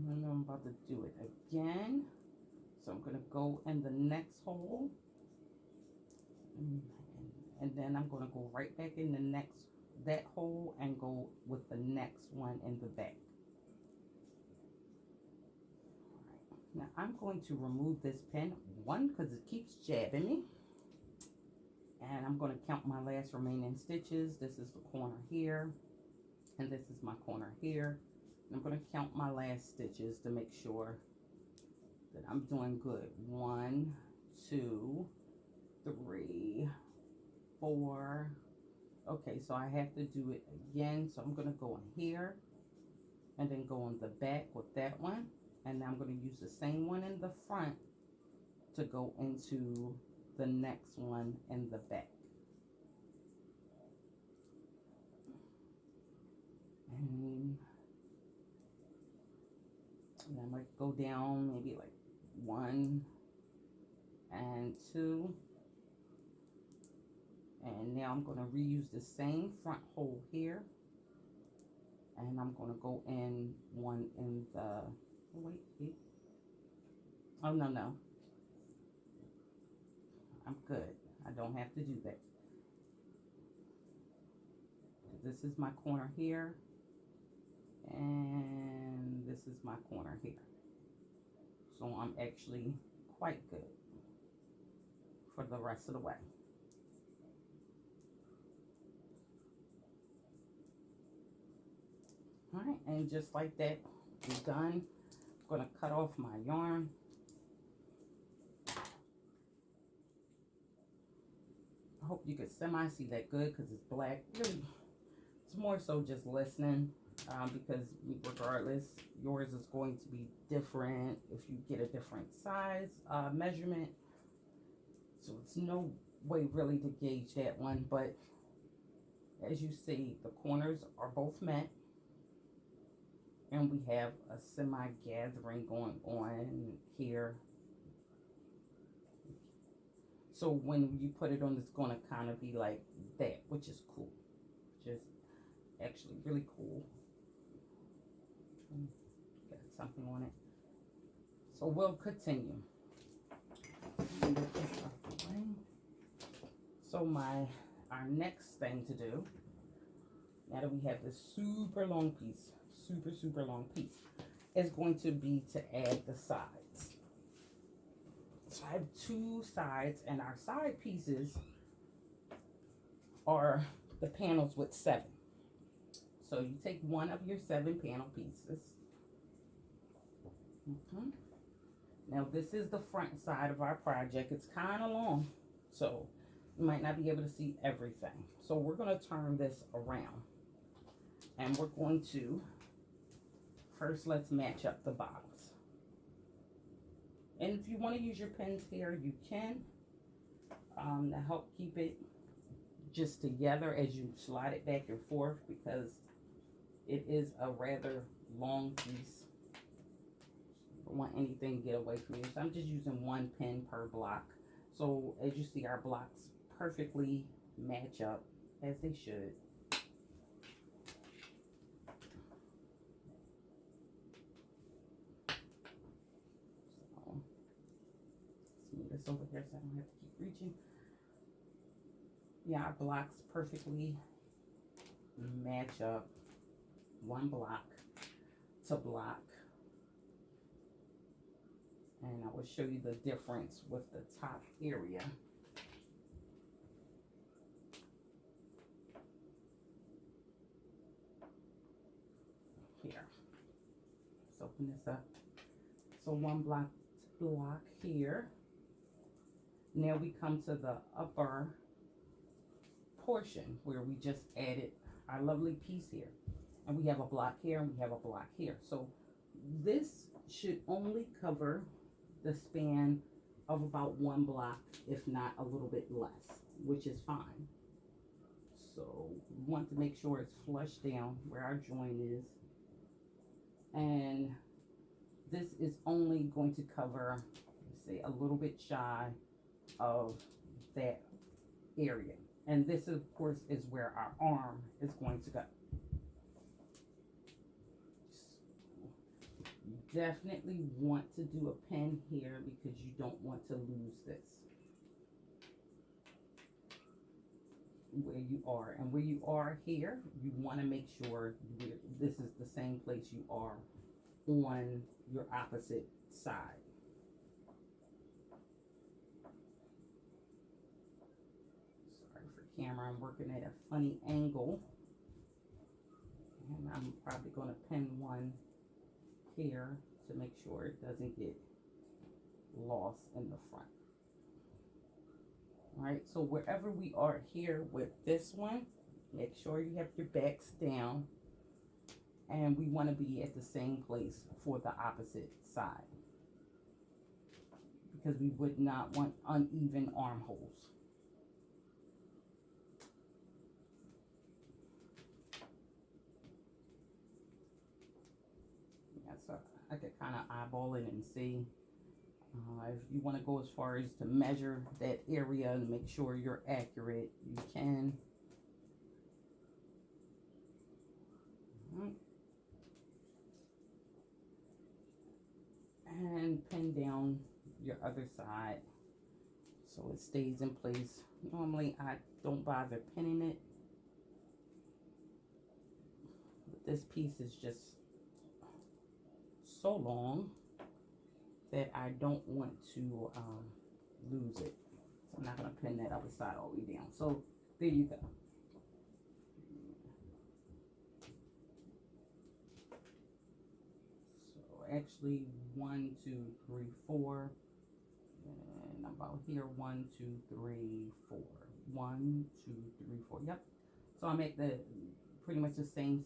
And I'm about to do it again. So I'm going to go in the next hole. And and then I'm going to go right back in the next, that hole, and go with the next one in the back. Now I'm going to remove this pin, one, because it keeps jabbing me. And I'm going to count my last remaining stitches. This is the corner here, and this is my corner here. And I'm going to count my last stitches to make sure that I'm doing good. 1, 2, 3, 4. Okay, so I have to do it again. So I'm going to go in here and then go on the back with that one. And now I'm going to use the same one in the front to go into the next one in the back. And I'm going to go down maybe like 1 and 2. And now I'm going to reuse the same front hole here. And I'm going to go in one in the, wait. Oh, no. I'm good. I don't have to do that. This is my corner here. And this is my corner here. So I'm actually quite good for the rest of the way. All right, and just like that, we're done. I'm going to cut off my yarn. I hope you can semi-see that good because it's black. Really, it's more so just listening because regardless, yours is going to be different if you get a different size measurement. So it's no way really to gauge that one. But as you see, the corners are both met. And we have a semi-gathering going on here. So when you put it on, it's going to kind of be like that, which is cool. Just actually really cool. Got something on it. So we'll continue. So our next thing to do, now that we have this super long piece, super long piece, is going to be to add the sides. So I have 2 sides, and our side pieces are the panels with 7. So you take one of your 7 panel pieces. Now this is the front side of our project. It's kind of long, so you might not be able to see everything. So we're going to turn this around, and we're going to first, let's match up the bottoms. And if you want to use your pins here, you can, to help keep it just together as you slide it back and forth, because it is a rather long piece. I don't want anything to get away from you. So I'm just using 1 pin per block. So as you see, our blocks perfectly match up as they should. This over here so I don't have to keep reaching. Yeah, our blocks perfectly match up, 1 block to block. And I will show you the difference with the top area. Here. Let's open this up. So 1 block to block here. Now we come to the upper portion where we just added our lovely piece here. And we have a block here and we have a block here. So this should only cover the span of about 1 block, if not a little bit less, which is fine. So we want to make sure it's flush down where our joint is. And this is only going to cover, let's say, a little bit shy of that area. And this of course is where our arm is going to go. So you definitely want to do a pin here because you don't want to lose this. where you are. And where you are here, you want to make sure this is the same place you are on your opposite side. Sorry for camera, I'm working at a funny angle. And I'm probably going to pin one here to make sure it doesn't get lost in the front. All right, so wherever we are here with this one, make sure you have your backs down, and we want to be at the same place for the opposite side because we would not want uneven armholes. Yeah, so I could kind of eyeball it and see. If you want to go as far as to measure that area and make sure you're accurate, you can. And pin down your other side so it stays in place. Normally I don't bother pinning it, but this piece is just so long that I don't want to lose it. So I'm not going to pin that other side all the way down. So there you go. So actually 1, 2, 3, 4, and about here 1, 2, 3, 4. 1, 2, 3, 4. Yep. So I'm at the pretty much the same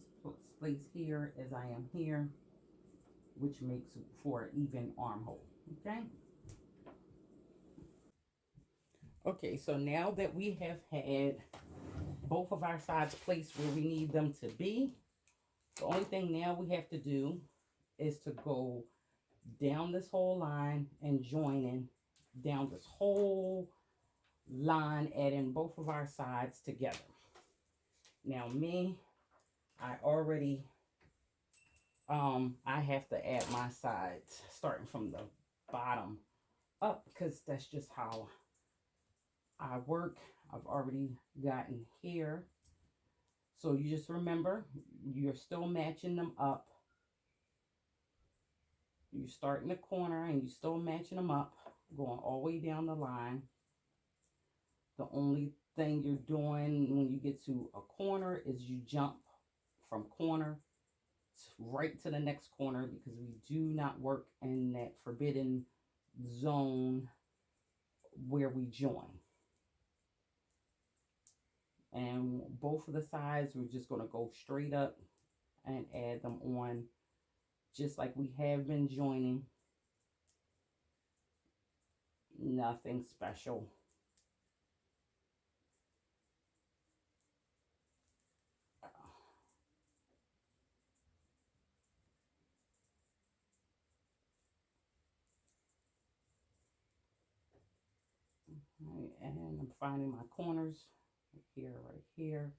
place here as I am here, which makes for an even armhole. Okay. Okay, so now that we have had both of our sides placed where we need them to be, the only thing now we have to do is to go down this whole line and join in down this whole line, adding both of our sides together. Now I already I have to add my sides starting from the bottom up because that's just how I work. I've already gotten here. So you just remember, you're still matching them up. You start in the corner and you're still matching them up, going all the way down the line. The only thing you're doing when you get to a corner is you jump from corner right to the next corner, because we do not work in that forbidden zone where we join. And both of the sides, we're just going to go straight up and add them on just like we have been joining. Nothing special. Right, and I'm finding my corners right here.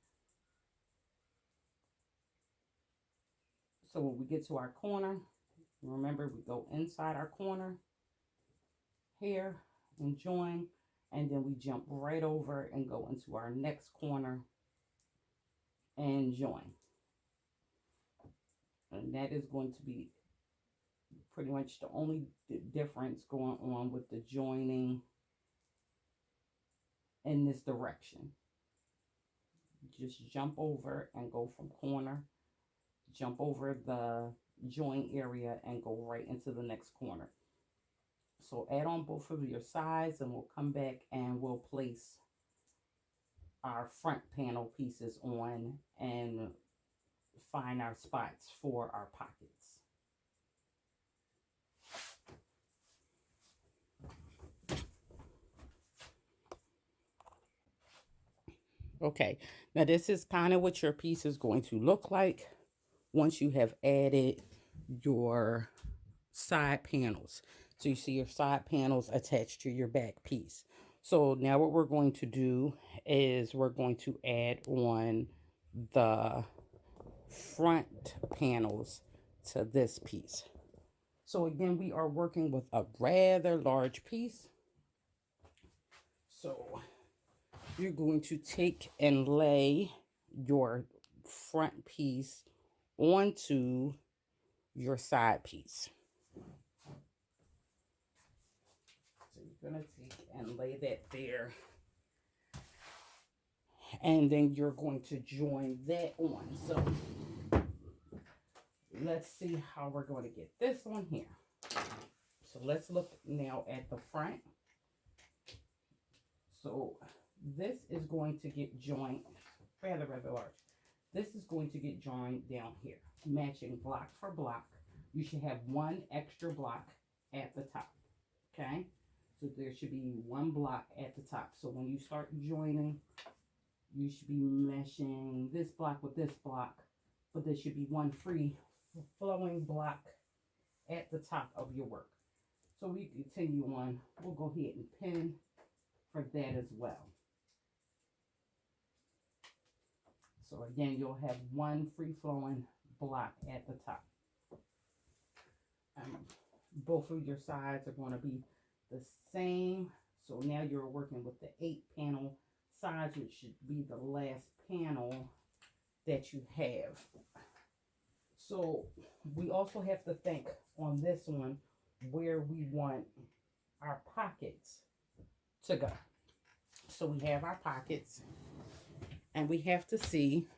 So when we get to our corner, remember we go inside our corner here and join, and then we jump right over and go into our next corner and join. And that is going to be pretty much the only difference going on with the joining in this direction. Just jump over and go from corner, jump over the join area and go right into the next corner. So add on both of your sides and we'll come back and we'll place our front panel pieces on and find our spots for our pockets. Okay, now this is kind of what your piece is going to look like once you have added your side panels. So you see your side panels attached to your back piece. So now what we're going to do is we're going to add on the front panels to this piece. So again, we are working with a rather large piece. So you're going to take and lay your front piece onto your side piece. So you're going to take and lay that there. And then you're going to join that on. So let's see how we're going to get this on here. So let's look now at the front. So this is going to get joined rather large. This is going to get joined down here, matching block for block. You should have one extra block at the top, okay? So there should be one block at the top. So when you start joining, you should be meshing this block with this block, but there should be one free flowing block at the top of your work. So we continue on. We'll go ahead and pin for that as well. So again, you'll have one free flowing block at the top. Both of your sides are going to be the same. So now you're working with the 8 panel sides, which should be the last panel that you have. So we also have to think on this one where we want our pockets to go. So we have our pockets, and we have to see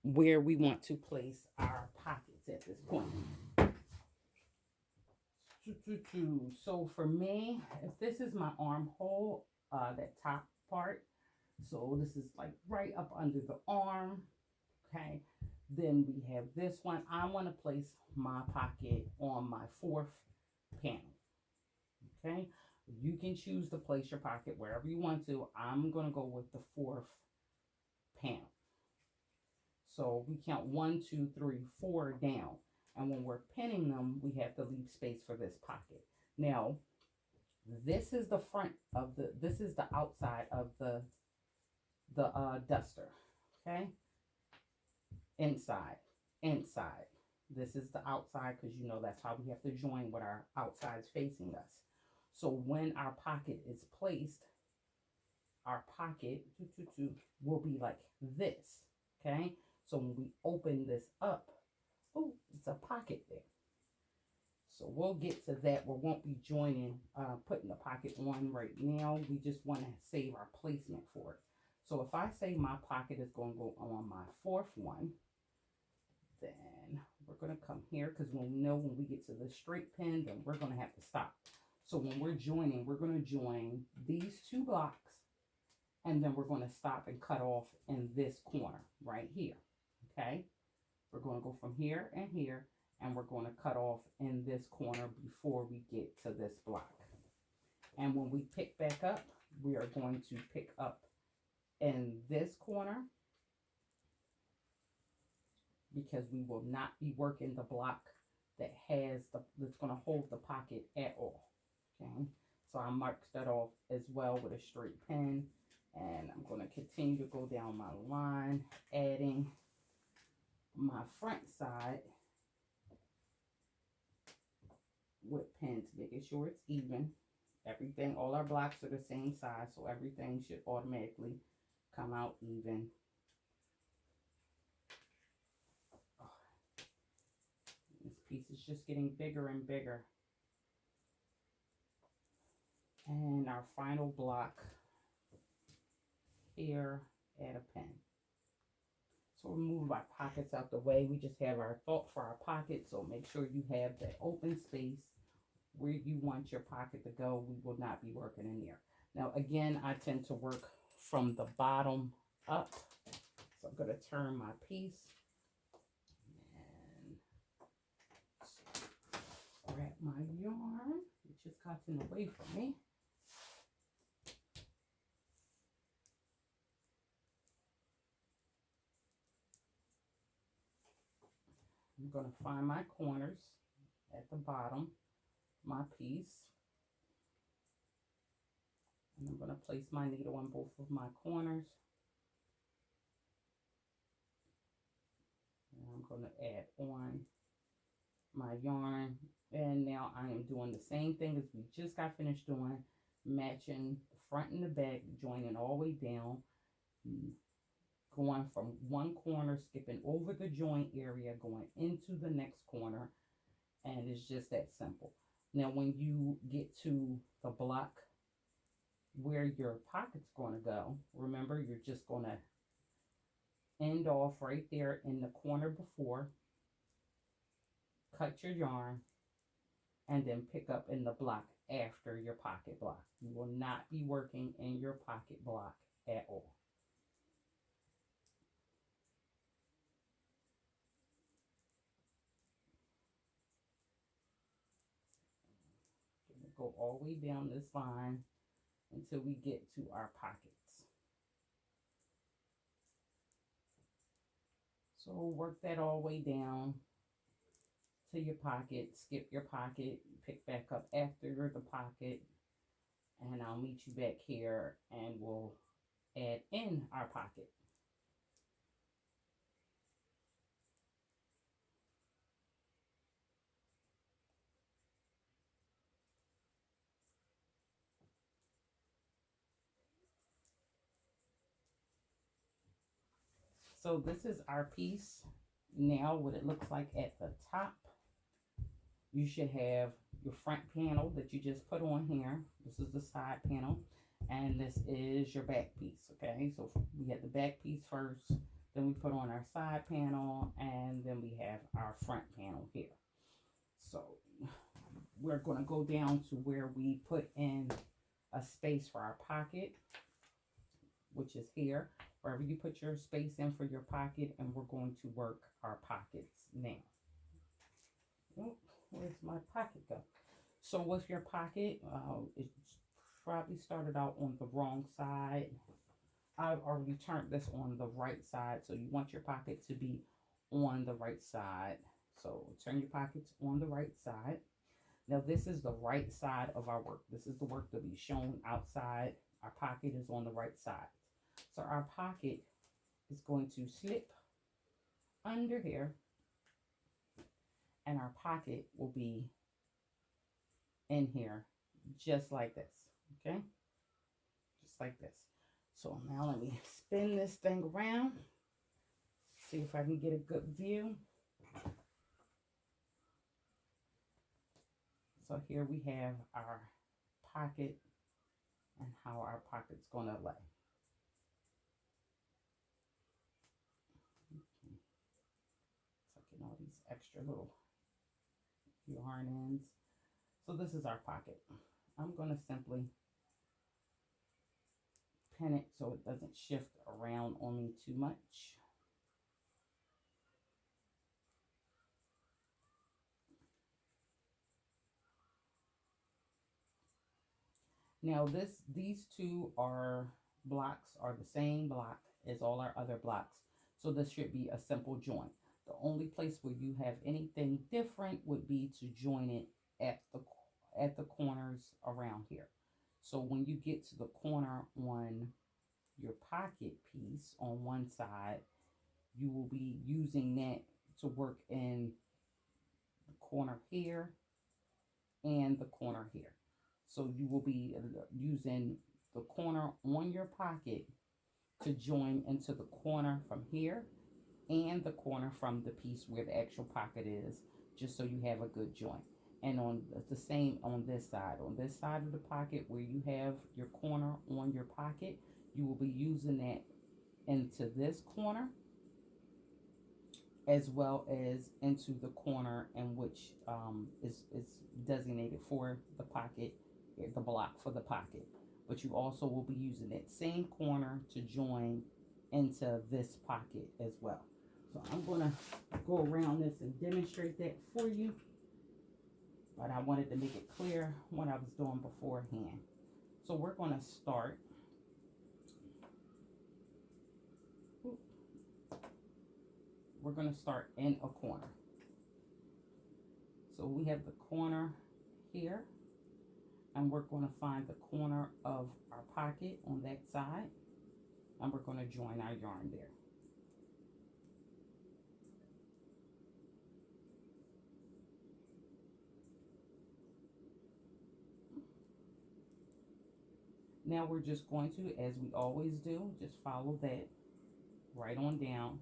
where we want to place our pockets at this point. So for me, if this is my armhole, that top part, so this is like right up under the arm, okay? Then we have this one. I want to place my pocket on my 4th panel, okay? You can choose to place your pocket wherever you want to. I'm going to go with the 4th panel. So we count 1, 2, 3, 4 down. And when we're pinning them, we have to leave space for this pocket. Now, this is the front of this is the outside of the duster, okay? Inside. This is the outside, because you know that's how we have to join with our outsides facing us. So when our pocket is placed, our pocket will be like this, okay? So when we open this up, oh, it's a pocket there. So we'll get to that. We won't be joining, putting the pocket on right now. We just want to save our placement for it. So if I say my pocket is going to go on my 4th one, then we're going to come here, because when we know when we get to the straight pin, then we're going to have to stop. So when we're joining, we're going to join these 2 blocks, and then we're going to stop and cut off in this corner right here, okay? We're going to go from here and here, and we're going to cut off in this corner before we get to this block. And when we pick back up, we are going to pick up in this corner, because we will not be working the block that has that's going to hold the pocket at all. Okay, so I marked that off as well with a straight pen, and I'm going to continue to go down my line, adding my front side with pins, making sure it's even. Everything, all our blocks are the same size, so everything should automatically come out even. This piece is just getting bigger and bigger. And our final block here, add a pin. So we'll move our pockets out the way. We just have our thought for our pocket. So make sure you have that open space where you want your pocket to go. We will not be working in there. Now again, I tend to work from the bottom up. So I'm going to turn my piece and grab my yarn, which has gotten away from me. I'm going to find my corners at the bottom, my piece, and I'm going to place my needle on both of my corners. And I'm going to add on my yarn, and now I am doing the same thing as we just got finished doing, matching the front and the back, joining all the way down, going from one corner, skipping over the joint area, going into the next corner, and it's just that simple. Now when you get to the block where your pocket's going to go, remember you're just going to end off right there in the corner before, cut your yarn, and then pick up in the block after your pocket block. You will not be working in your pocket block at all. Go all the way down this line until we get to our pockets. So work that all the way down to your pocket, skip your pocket, pick back up after the pocket, and I'll meet you back here and we'll add in our pocket. So this is our piece. Now what it looks like at the top, you should have your front panel that you just put on here. This is the side panel, and this is your back piece. Okay, so we had the back piece first, then we put on our side panel, and then we have our front panel here. So we're going to go down to where we put in a space for our pocket, which is here, wherever you put your space in for your pocket, and we're going to work our pockets now. Oh, where's my pocket go? So with your pocket, it probably started out on the wrong side. I've already turned this on the right side, so you want your pocket to be on the right side. So turn your pockets on the right side. Now this is the right side of our work. This is the work to be shown outside. Our pocket is on the right side. So our pocket is going to slip under here, and our pocket will be in here just like this, okay? Just like this. So now let me spin this thing around, see if I can get a good view. So here we have our pocket and how our pocket's gonna lay. Okay. Sucking all these extra little yarn ends. So this is our pocket. I'm gonna simply pin it so it doesn't shift around on me too much. Now these two blocks are the same block as all our other blocks. So this should be a simple join. The only place where you have anything different would be to join it at the corners around here. So when you get to the corner on your pocket piece on one side, you will be using that to work in the corner here and the corner here. So you will be using the corner on your pocket to join into the corner from here and the corner from the piece where the actual pocket is, just so you have a good joint. And on the same on this side of the pocket where you have your corner on your pocket, you will be using that into this corner as well as into the corner in which is designated for the pocket, the block for the pocket. But you also will be using that same corner to join into this pocket as well. So I'm going to go around this and demonstrate that for you, but I wanted to make it clear what I was doing beforehand. So we're going to start in a corner. So we have the corner here, and we're going to find the corner of our pocket on that side, and we're going to join our yarn there. Now we're just going to, as we always do, just follow that right on down.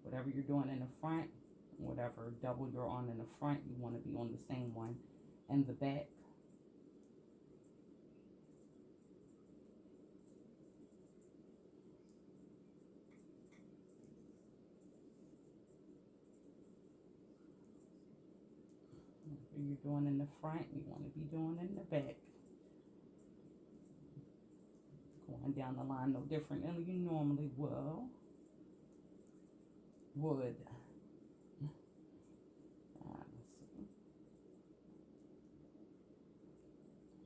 Whatever you're doing in the front, whatever double you're on in the front, you want to be on the same one in the back. Whatever you're doing in the front, you want to be doing in the back. Going down the line no different than you normally would. Let's see.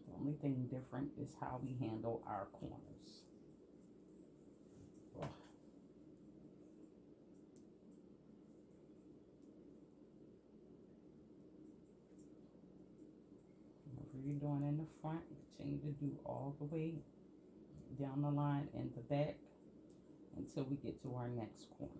The only thing different is how we handle our corners. Whatever you're doing in the front, continue to do all the way down the line in the back until we get to our next corner.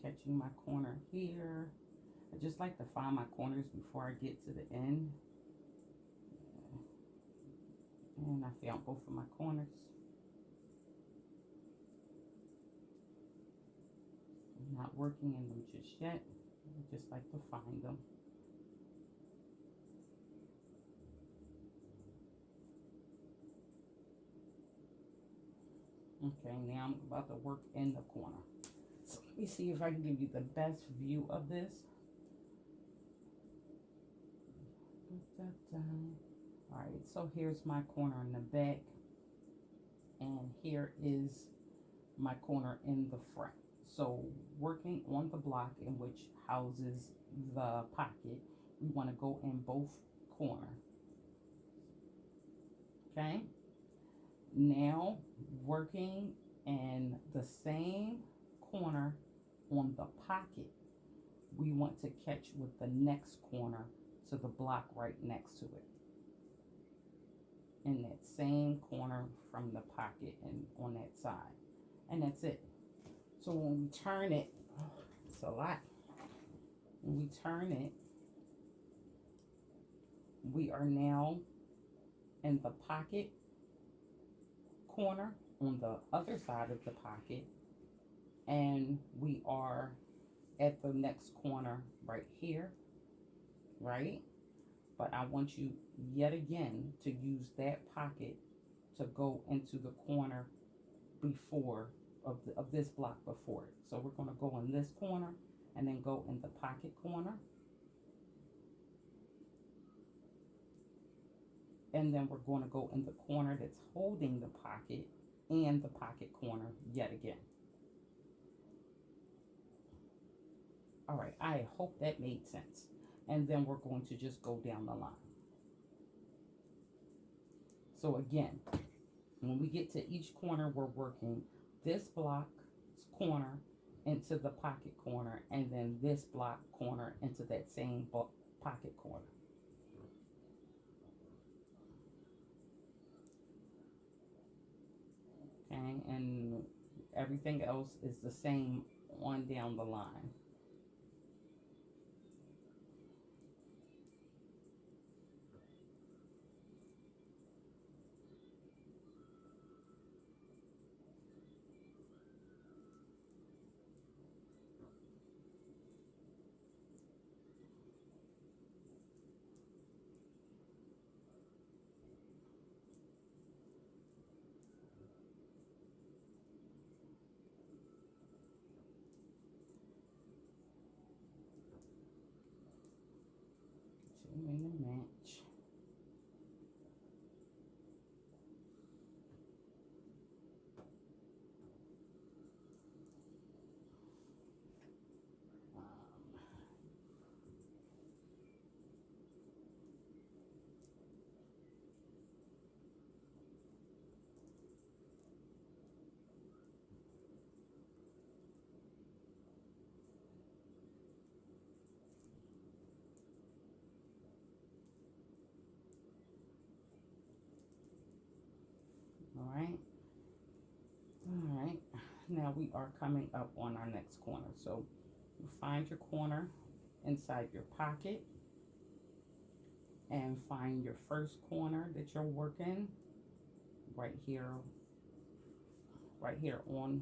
Catching my corner here. I just like to find my corners before I get to the end. And I found both of my corners. I'm not working in them just yet. I just like to find them. Okay, now I'm about to work in the corner. So let me see if I can give you the best view of this. Alright, so here's my corner in the back. And here is my corner in the front. So working on the block in which houses the pocket, we want to go in both corners. Okay? Now working in the same corner on the pocket, we want to catch with the next corner to the block right next to it, in that same corner from the pocket and on that side, and that's it. So when we turn it, it's a lot. When we turn it, we are now in the pocket corner on the other side of the pocket, and we are at the next corner right here, right? But I want you yet again to use that pocket to go into the corner before of this block before it. So we're going to go in this corner and then go in the pocket corner, and then we're going to go in the corner that's holding the pocket and the pocket corner yet again. All right, I hope that made sense. And then we're going to just go down the line. So again, when we get to each corner, we're working this block's corner into the pocket corner, and then this block corner into that same pocket corner. Okay, and everything else is the same on down the line. Now we are coming up on our next corner. So you find your corner inside your pocket and find your first corner that you're working right here on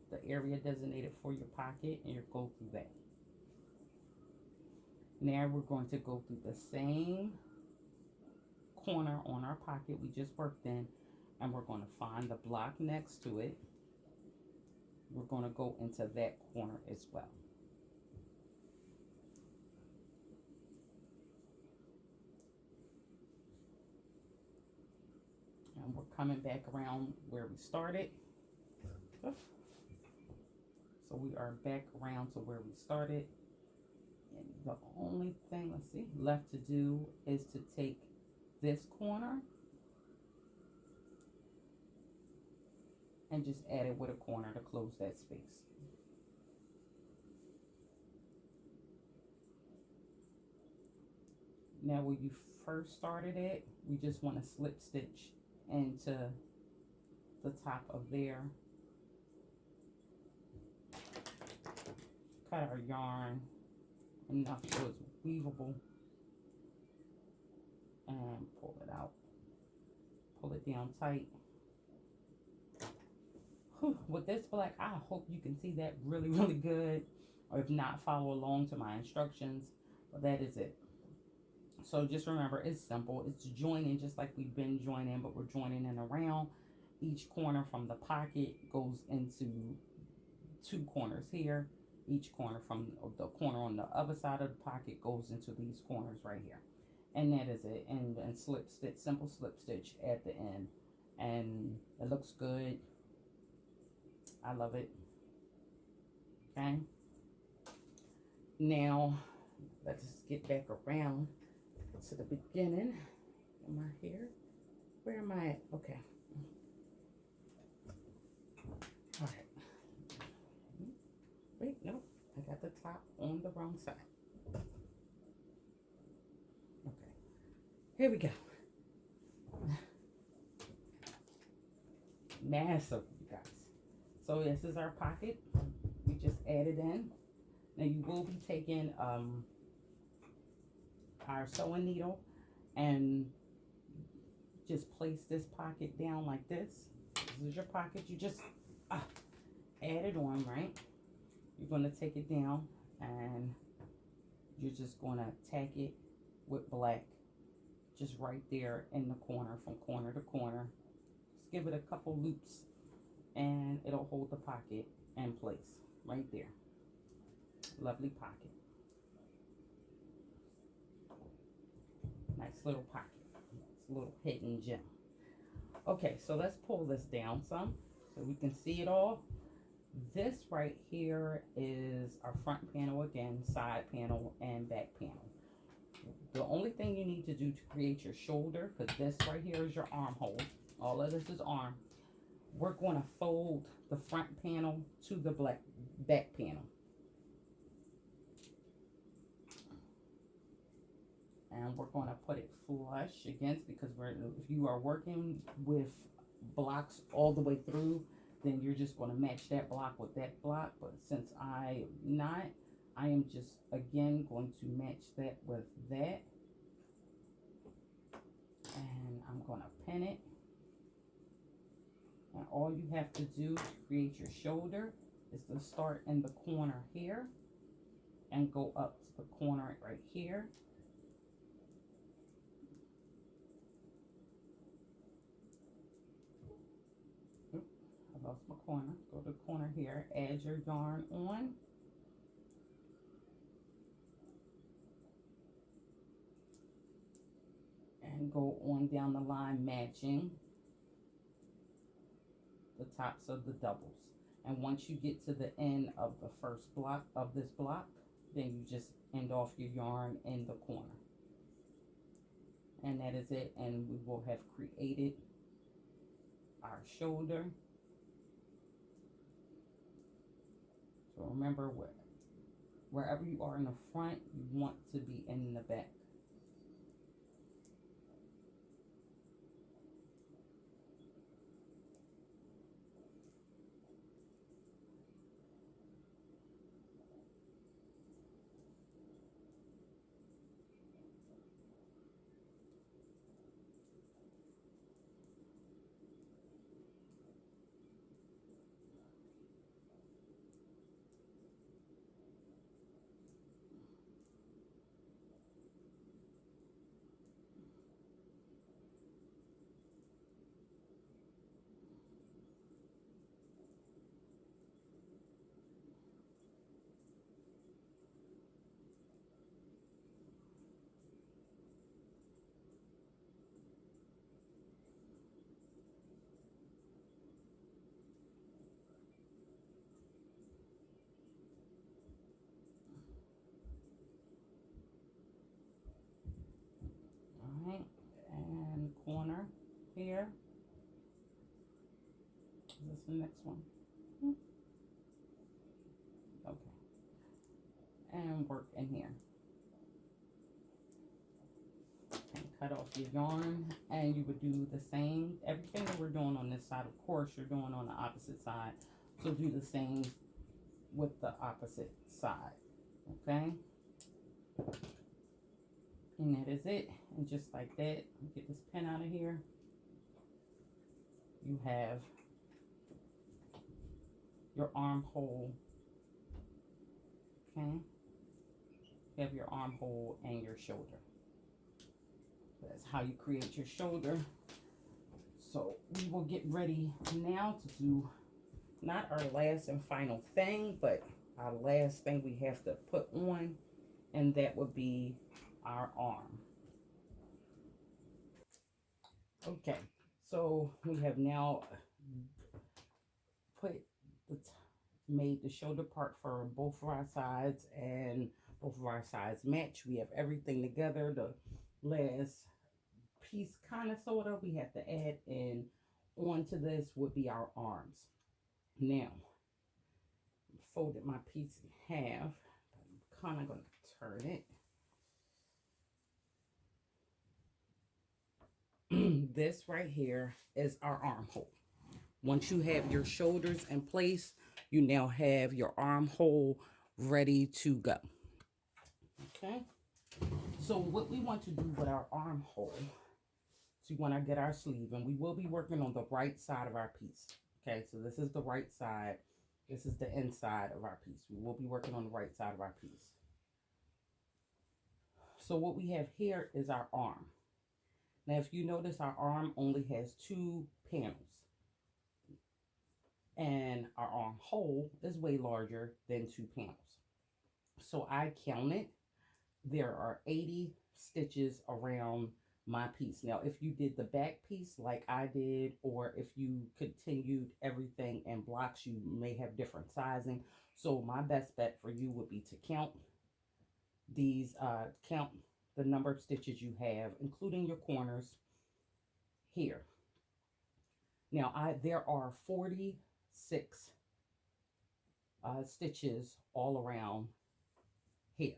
the area designated for your pocket, and you go through that. Now we're going to go through the same corner on our pocket we just worked in, and we're going to find the block next to it. We're going to go into that corner as well. And we're coming back around where we started. So we are back around to where we started. And the only thing, let's see, left to do is to take this corner and just add it with a corner to close that space. Now where you first started it, we just want to slip stitch into the top of there. Cut our yarn enough so it's weavable and pull it out. Pull it down tight. With this black, I hope you can see that really, really good. Or if not, follow along to my instructions. But that is it. So just remember, it's simple. It's joining just like we've been joining, but we're joining in around. Each corner from the pocket goes into two corners here. Each corner from the corner on the other side of the pocket goes into these corners right here. And that is it. And slip stitch, simple slip stitch at the end. And it looks good. I love it. Okay. Now, let's get back around to the beginning. Am I here? Where am I at? Okay. All right. Wait, no. I got the top on the wrong side. Okay. Here we go. Massive, you guys. So this is our pocket. We just added in. Now you will be taking our sewing needle and just place this pocket down like this. This is your pocket. You just add it on, right? You're going to take it down and you're just going to tack it with black just right there in the corner, from corner to corner. Just give it a couple loops and it'll hold the pocket in place right there. Lovely pocket. Nice little pocket. It's a little hidden gem. Okay, so let's pull this down some so we can see it all. This right here is our front panel again, side panel, and back panel. The only thing you need to do to create your shoulder, because this right here is your armhole. All of this is arm. We're going to fold the front panel to the back panel. And we're going to put it flush against, because if you are working with blocks all the way through, then you're just going to match that block with that block. But since I'm not, I am just again going to match that with that. And I'm going to pin it. And all you have to do to create your shoulder is to start in the corner here and go up to the corner right here. I lost my corner. Go to the corner here, add your yarn on. And go on down the line, matching the tops of the doubles. And once you get to the end of the first block of this block, then you just end off your yarn in the corner. And that is it. And we will have created our shoulder. So remember, wherever you are in the front, you want to be in the back. here. Is this the next one? Hmm. Okay. And work in here. And cut off your yarn, and you would do the same. Everything that we're doing on this side, of course, you're doing on the opposite side. So do the same with the opposite side. Okay? And that is it. And just like that, get this pin out of here. You have your armhole. Okay? You have your armhole and your shoulder. That's how you create your shoulder. So we will get ready now to do not our last and final thing, but our last thing we have to put on, and that would be our arm. Okay, so we have now made the shoulder part for both of our sides, and both of our sides match. We have everything together. The last piece, kind of sort of, we have to add in onto this would be our arms. Now, folded my piece in half. I'm kind of going to turn it. This right here is our armhole. Once you have your shoulders in place, you now have your armhole ready to go. Okay, so what we want to do with our armhole, so we want to get our sleeve, and we will be working on the right side of our piece. Okay, so this is the right side. This is the inside of our piece. We will be working on the right side of our piece. So what we have here is our arm. Now, if you notice, our arm only has 2 panels. And our armhole is way larger than 2 panels. So I counted. There are 80 stitches around my piece. Now, if you did the back piece like I did, or if you continued everything in blocks, you may have different sizing. So my best bet for you would be to count these, count the number of stitches you have, including your corners here. Now, there are 46 stitches all around here.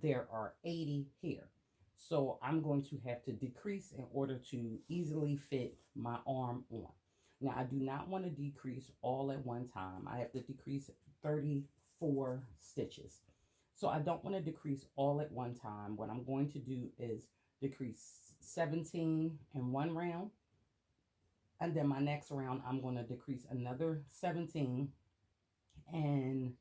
There are 80 here. So I'm going to have to decrease in order to easily fit my arm on. Now, I do not want to decrease all at one time. I have to decrease 34 stitches. So I don't want to decrease all at one time. What I'm going to do is decrease 17 in one round. And then my next round, I'm going to decrease another 17. And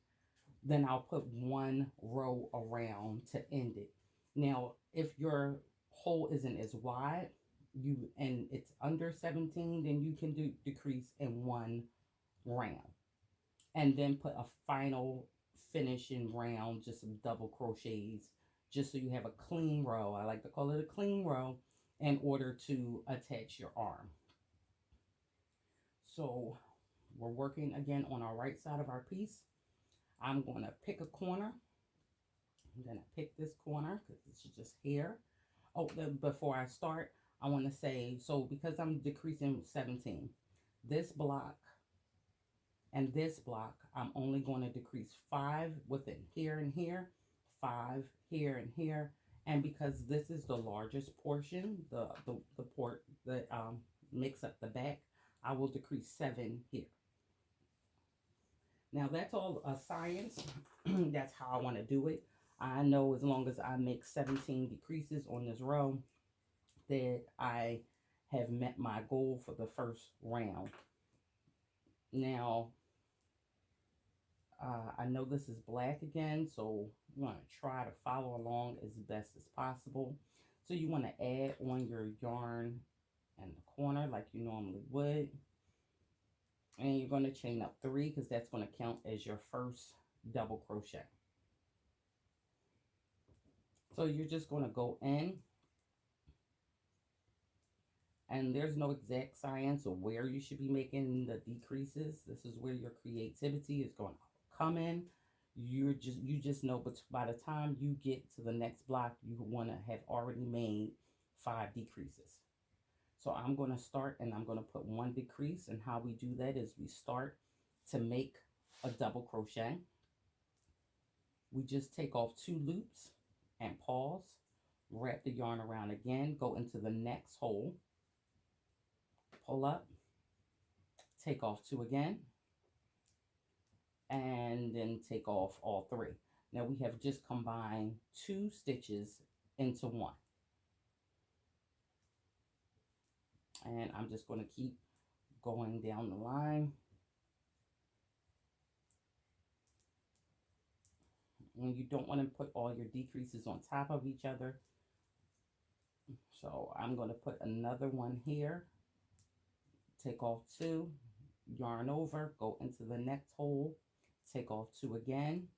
then I'll put one row around to end it. Now, if your hole isn't as wide, and it's under 17, then you can decrease in one round. And then put a final finishing round, just some double crochets, just so you have a clean row. I like to call it a clean row in order to attach your arm. So we're working again on our right side of our piece. I'm going to pick a corner. I'm going to pick this corner because it's just here. Oh, before I start, I want to say, so because I'm decreasing 17, this block and this block, I'm only going to decrease 5 within here and here, 5 here and here. And because this is the largest portion, the port that makes up the back, I will decrease 7 here. Now that's all a science. That's how I want to do it. I know as long as I make 17 decreases on this row, that I have met my goal for the first round. Now, I know this is black again, so you want to try to follow along as best as possible. So you want to add on your yarn in the corner like you normally would. And you're going to chain up 3 because that's going to count as your first double crochet. So you're just going to go in. And there's no exact science of where you should be making the decreases. This is where your creativity is going to come in. You just know, but by the time you get to the next block, you want to have already made 5 decreases. So I'm going to start and I'm going to put one decrease, and how we do that is we start to make a double crochet. We just take off 2 loops and pause, wrap the yarn around again, go into the next hole, pull up, take off 2 again, and then take off all 3. Now we have just combined 2 stitches into 1. And I'm just going to keep going down the line. And you don't want to put all your decreases on top of each other. So I'm going to put another one here, take off 2, yarn over, go into the next hole, take off 2 again,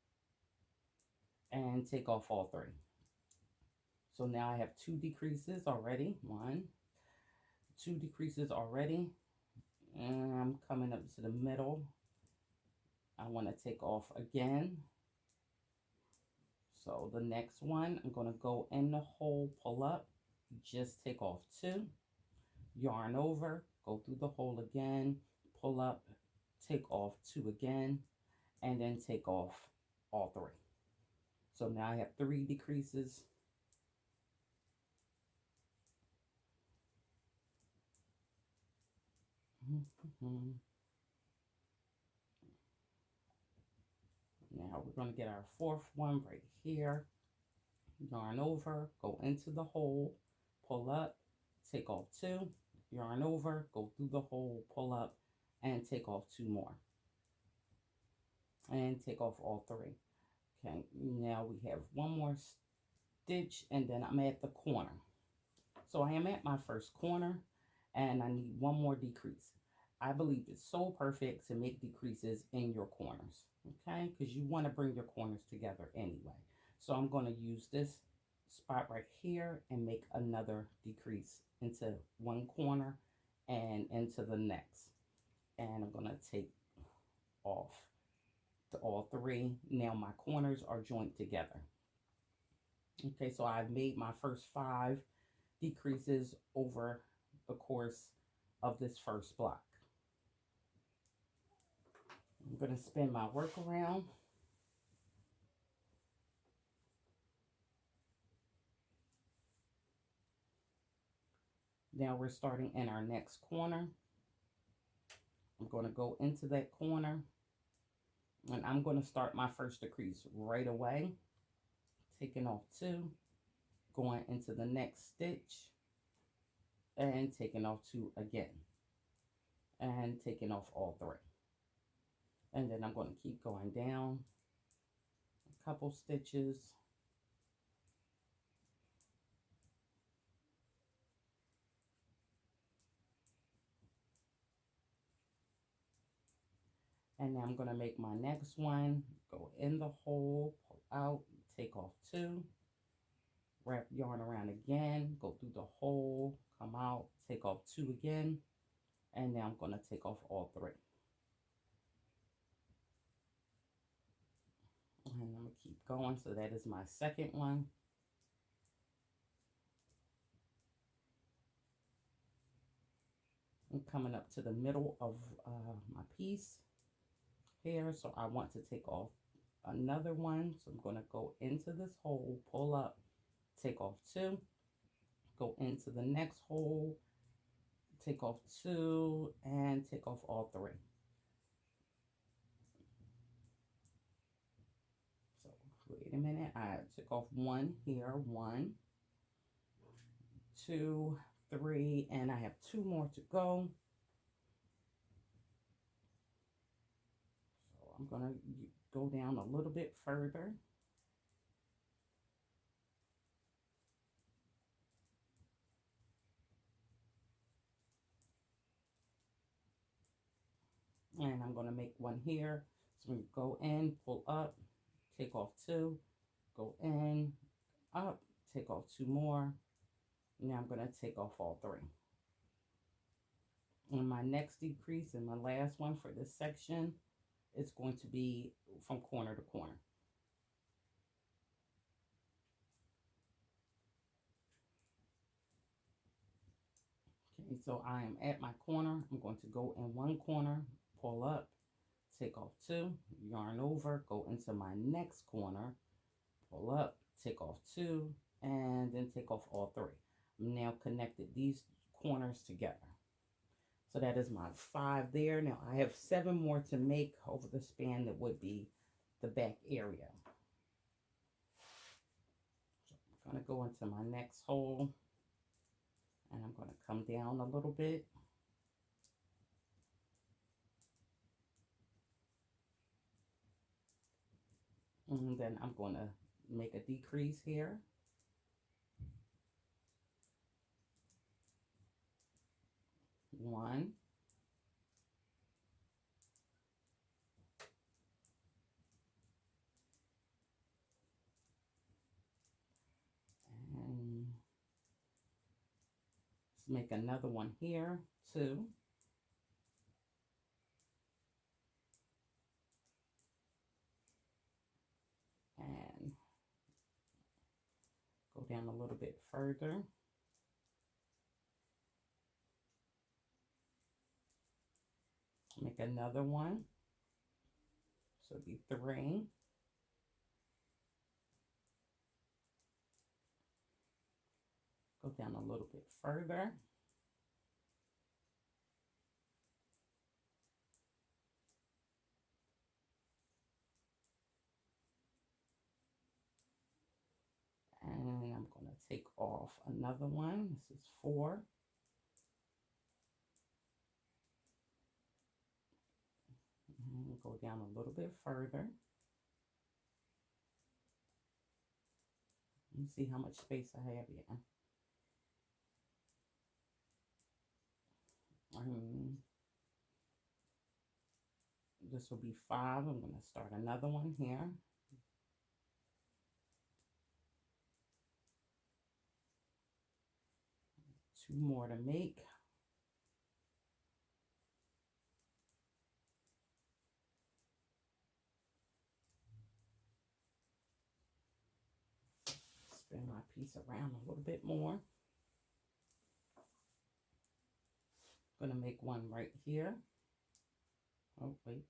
and take off all 3. So now I have 2 decreases already. 1, 2 decreases already. And I'm coming up to the middle. I want to take off again. So the next one, I'm going to go in the hole, pull up, just take off 2, yarn over, go through the hole again, pull up, take off 2 again, and then take off all 3. So now I have 3 decreases. Now we're going to get our 4th one right here. Yarn over, go into the hole, pull up, take off 2, yarn over, go through the hole, pull up, and take off 2 more. And take off all 3. Okay, now we have 1 more stitch, and then I'm at the corner. So I am at my first corner, and I need 1 more decrease. I believe it's so perfect to make decreases in your corners, okay? Because you want to bring your corners together anyway. So I'm going to use this spot right here and make another decrease into 1 corner and into the next. And I'm going to take off all 3. Now my corners are joined together. Okay, so I've made my first 5 decreases over the course of this first block. I'm going to spin my work around. Now we're starting in our next corner. I'm going to go into that corner, and I'm going to start my first decrease right away, taking off 2, going into the next stitch, and taking off 2 again, and taking off all 3. And then I'm going to keep going down a couple stitches. And now I'm going to make my next one, go in the hole, pull out, take off 2, wrap yarn around again, go through the hole, come out, take off 2 again, and now I'm going to take off all 3. And I'm going to keep going. So that is my second one. I'm coming up to the middle of my piece here. So I want to take off another one. So I'm going to go into this hole, pull up, take off 2, go into the next hole, take off 2, and take off all 3. Wait a minute, I took off 1 here, 1, 2, 3, and I have 2 more to go. So I'm going to go down a little bit further. And I'm going to make 1 here. So we go in, pull up, take off 2, go in, up, take off 2 more. Now I'm going to take off all 3. And my next decrease and my last one for this section is going to be from corner to corner. Okay, So I am at my corner. I'm going to go in one corner, pull up, take off 2, yarn over, go into my next corner, pull up, take off 2, and then take off all 3. I'm now connected these corners together. So that is my 5 there. Now I have 7 more to make over the span that would be the back area. So I'm going to go into my next hole, and I'm going to come down a little bit. And then I'm going to make a decrease here. One. And let's make another one here, 2. And go down a little bit further. Make another one. So it'd be 3. Go down a little bit further. And I'm going to take off another one. This is 4. And go down a little bit further. Let me see how much space I have here. This will be 5. I'm going to start another one here. Two more to make. Spin my piece around a little bit more. Gonna make one right here. Oh, wait.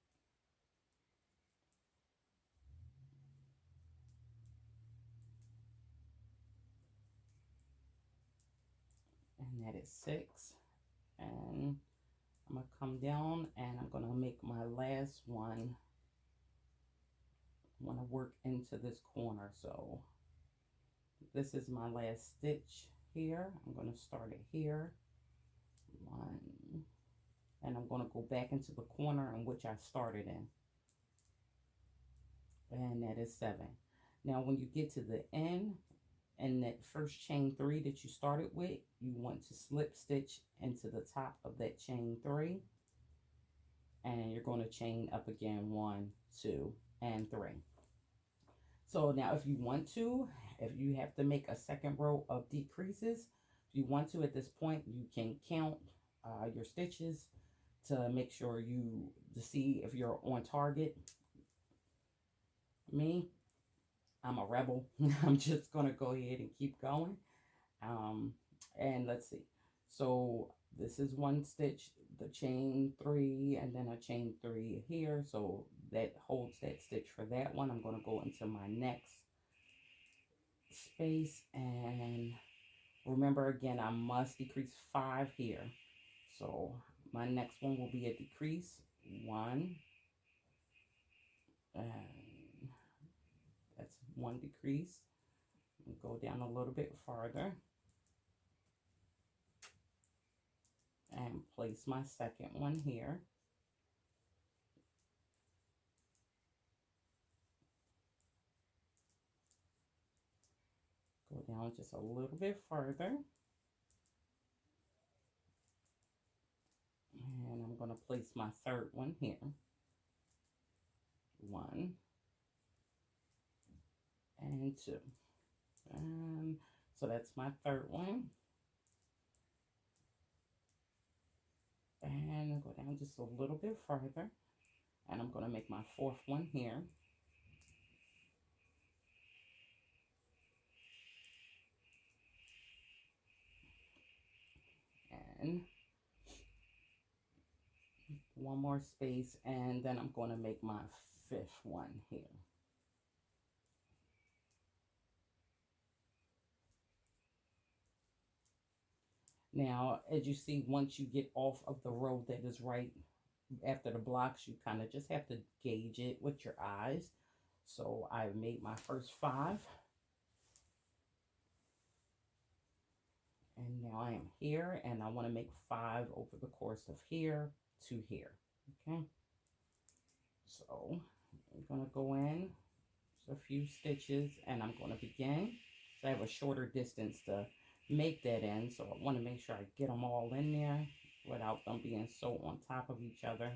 And that is 6. And I'm gonna come down and I'm gonna make my last one. I wanna work into this corner. So this is my last stitch here. I'm gonna start it here. 1. And I'm gonna go back into the corner in which I started in. And that is 7. Now when you get to the end and that first chain 3 that you started with, you want to slip stitch into the top of that chain 3, and you're going to chain up again 1, 2, and 3. So now if you want to, if you have to make a second row of decreases, if you want to at this point, you can count your stitches to make sure to see if you're on target. Me, I'm a rebel. I'm just going to go ahead and keep going. And let's see. So this is one stitch, the chain 3, and then a chain 3 here. So that holds that stitch for that one. I'm going to go into my next space. And remember again, I must decrease 5 here. So my next one will be a decrease 1. And that's 1 decrease. Go down a little bit farther and place my second one here. Go down just a little bit further. And I'm going to place my third one here. 1 and 2. So that's my third one. And I'll go down just a little bit further. And I'm going to make my fourth one here. And one more space, and then I'm going to make my fifth one here. Now, as you see, once you get off of the row that is right after the blocks, you kind of just have to gauge it with your eyes. So I made my first 5. And now I am here, and I want to make 5 over the course of here to here. Okay. So I'm going to go in just a few stitches, and I'm going to begin. So I have a shorter distance to make that in, so I want to make sure I get them all in there without them being so on top of each other.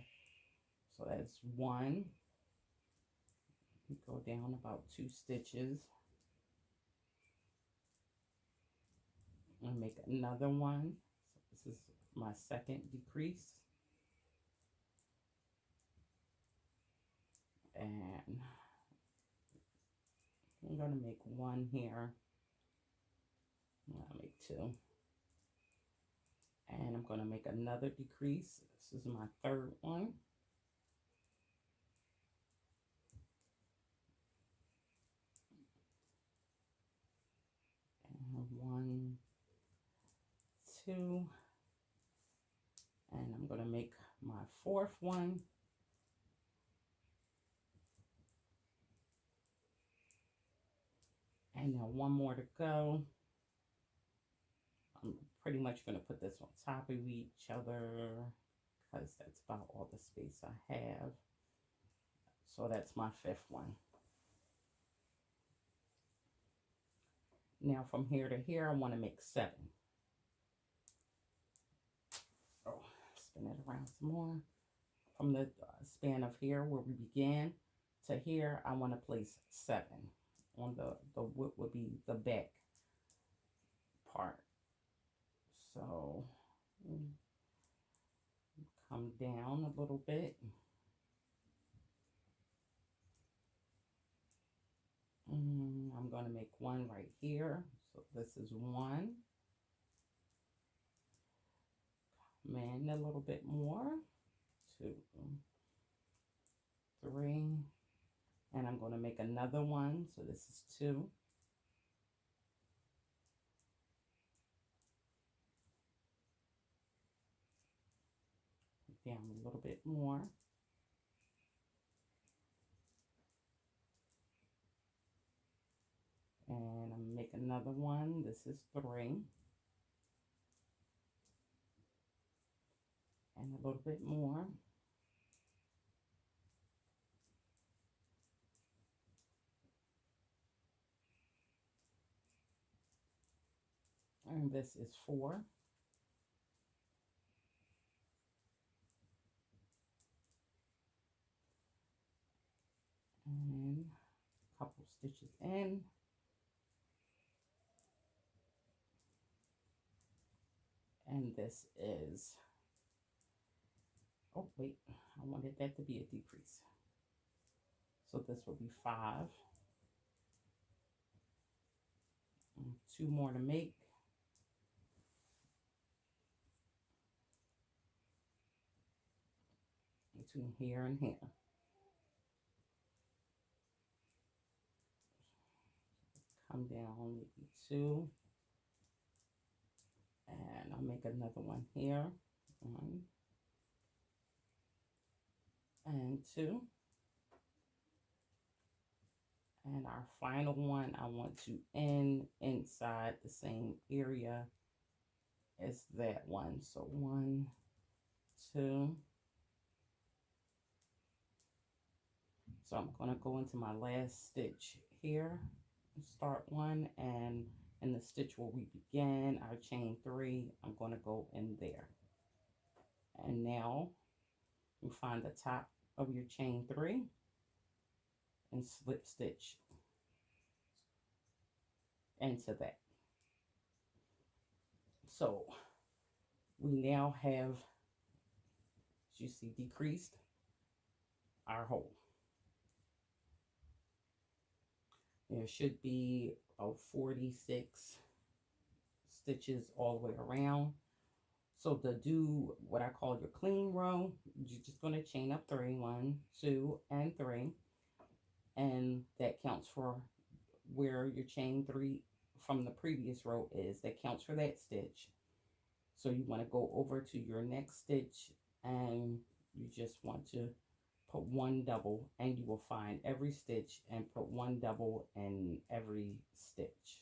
So that's 1. Go down about 2 stitches and make another one. So this is my second decrease, and I'm going to make 1 here. I'll make 2, and I'm going to make another decrease. This is my third one. And 1, 2, and I'm going to make my fourth one. And now 1 more to go. I'm pretty much going to put this on top of each other because that's about all the space I have. So that's my fifth one. Now from here to here, I want to make 7. Oh, spin it around some more. From the span of here where we began to here, I want to place 7 on the what would be the back part. So come down a little bit. I'm going to make 1 right here. So this is 1. Come in a little bit more. 2, 3. And I'm going to make another one. So this is 2. Down a little bit more. And I'm going to make another one. This is 3. And a little bit more. And this is 4. And a couple stitches in. And this is, oh wait, I wanted that to be a decrease. So this will be 5. And 2 more to make. Between here and here. Come down maybe 2. And I'll make another one here. 1 and 2. And our final one, I want to end inside the same area as that one. So 1, 2. So I'm going to go into my last stitch here, start 1, and in the stitch where we began, our chain 3, I'm going to go in there. And now you find the top of your chain 3 and slip stitch into that. So we now have, as you see, decreased our hole. There should be about 46 stitches all the way around. So to do what I call your clean row, you're just going to chain up three, 1, 2, and 3, and that counts for where your chain 3 from the previous row is. That counts for that stitch. So you want to go over to your next stitch, and you just want to put one double, and you will find every stitch and put one double in every stitch.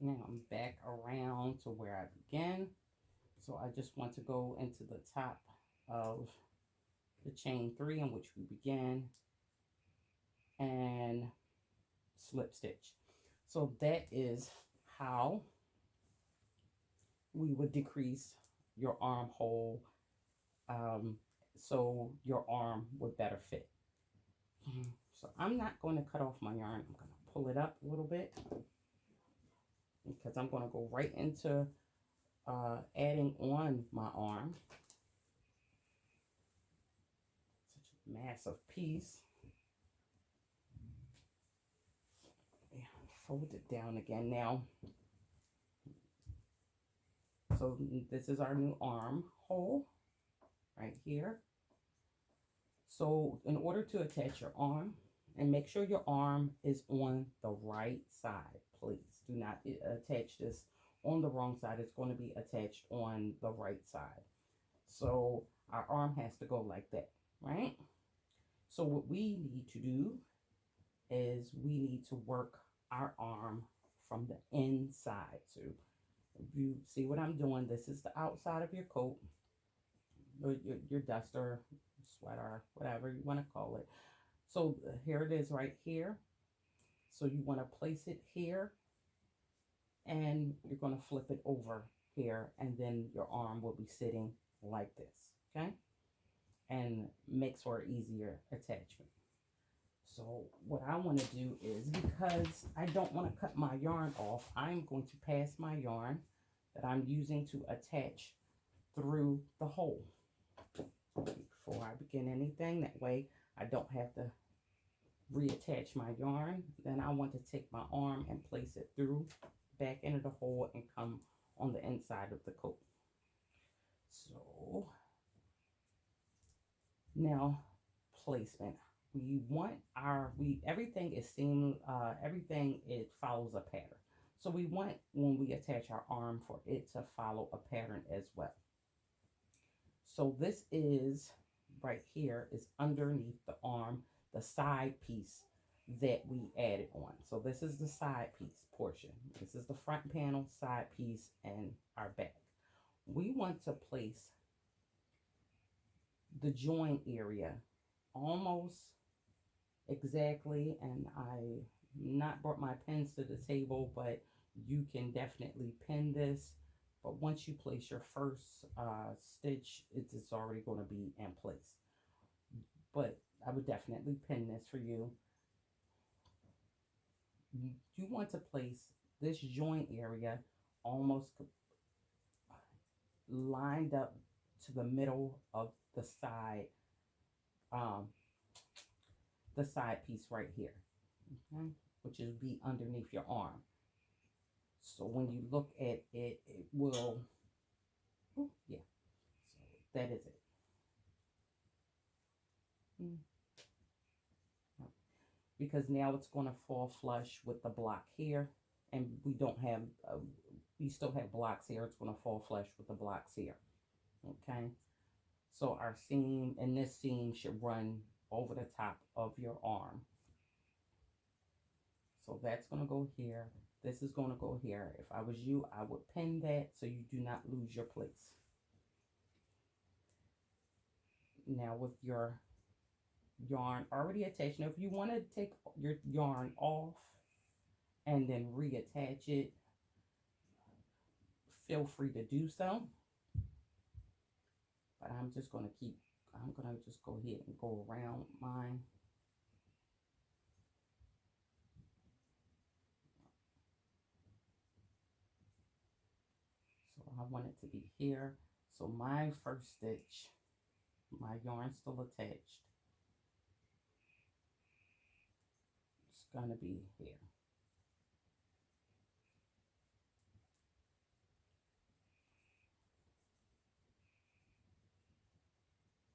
Now I'm back around to where I began. So I just want to go into the top of the chain 3 in which we began and slip stitch. So that is how we would decrease your armhole, so your arm would better fit. So I'm not going to cut off my yarn. I'm going to pull it up a little bit because I'm going to go right into adding on my arm. Such a massive piece. Yeah, fold it down again now. So this is our new armhole right here. So in order to attach your arm, and make sure your arm is on the right side, please. Do not attach this on the wrong side. It's going to be attached on the right side. So our arm has to go like that, right? So what we need to do is we need to work our arm from the inside. So if you see what I'm doing, this is the outside of your coat, your duster, sweater, whatever you want to call it. So here it is right here. So you want to place it here, and you're going to flip it over here, and then your arm will be sitting like this, okay? And makes for an easier attachment. So what I want to do is, because I don't want to cut my yarn off, I'm going to pass my yarn that I'm using to attach through the hole before I begin anything. That way I don't have to reattach my yarn. Then I want to take my arm and place it through back into the hole and come on the inside of the coat. So now placement. We want everything is everything, it follows a pattern. So we want, when we attach our arm, for it to follow a pattern as well. So this is right here is underneath the arm, the side piece that we added on. So this is the side piece portion. This is the front panel, side piece, and our back. We want to place the join area almost exactly, and I not brought my pins to the table, but you can definitely pin this. But once you place your first stitch, it's already going to be in place. But I would definitely pin this for you. You want to place this joint area almost lined up to the middle of the side piece right here, okay, which is be underneath your arm. So when you look at it, it will, yeah, so that is it. Because now it's going to fall flush with the block here, and we don't have, we still have blocks here. It's going to fall flush with the blocks here, okay? So our seam, and this seam should run over the top of your arm. So that's going to go here. This is going to go here. If I was you, I would pin that so you do not lose your place. Now with your yarn already attached, now if you want to take your yarn off and then reattach it, feel free to do so. But I'm just going to just go ahead and go around mine. So I want it to be here. So my first stitch, my yarn still attached, it's going to be here.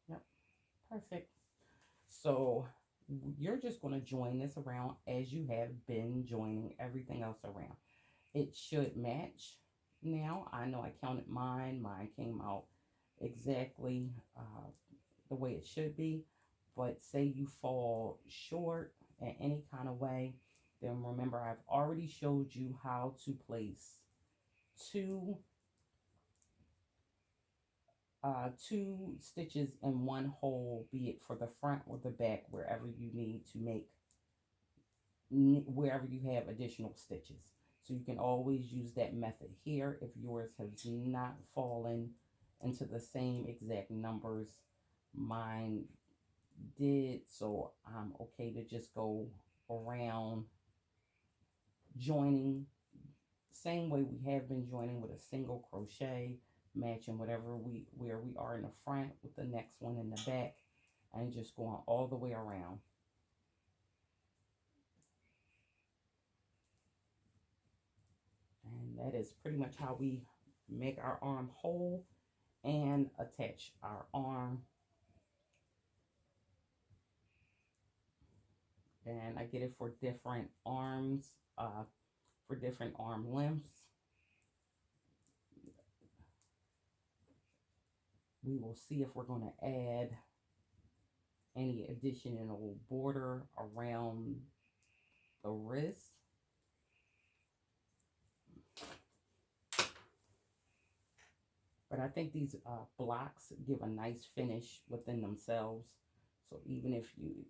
Yep, perfect. So you're just going to join this around as you have been joining everything else around. It should match. Now I know I counted mine. Mine came out exactly the way it should be. But say you fall short in any kind of way, then remember I've already showed you how to place two stitches in one hole, be it for the front or the back, wherever you need to make, wherever you have additional stitches. So you can always use that method here if yours has not fallen into the same exact numbers mine did. So I'm okay to just go around joining same way we have been joining, with a single crochet, matching where we are in the front with the next one in the back, and just going all the way around. And that is pretty much how we make our arm whole and attach our arm. And I get it for different arms, for different arm lengths. We will see if we're going to add any additional border around the wrist. But I think these blocks give a nice finish within themselves. So even if you,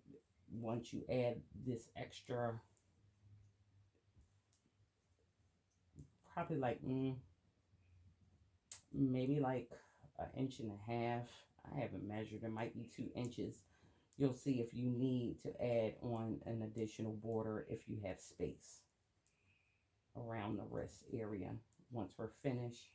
once you add this extra, probably like maybe like an inch and a half. I haven't measured. It might be 2 inches. You'll see if you need to add on an additional border if you have space around the wrist area once we're finished.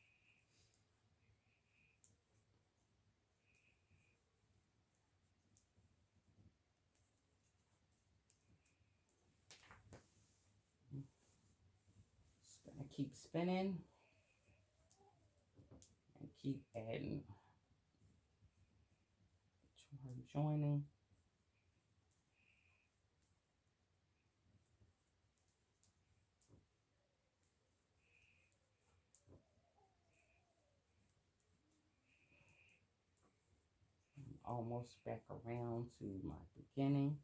Just gonna keep spinning and keep adding, joining. Almost back around to my beginning.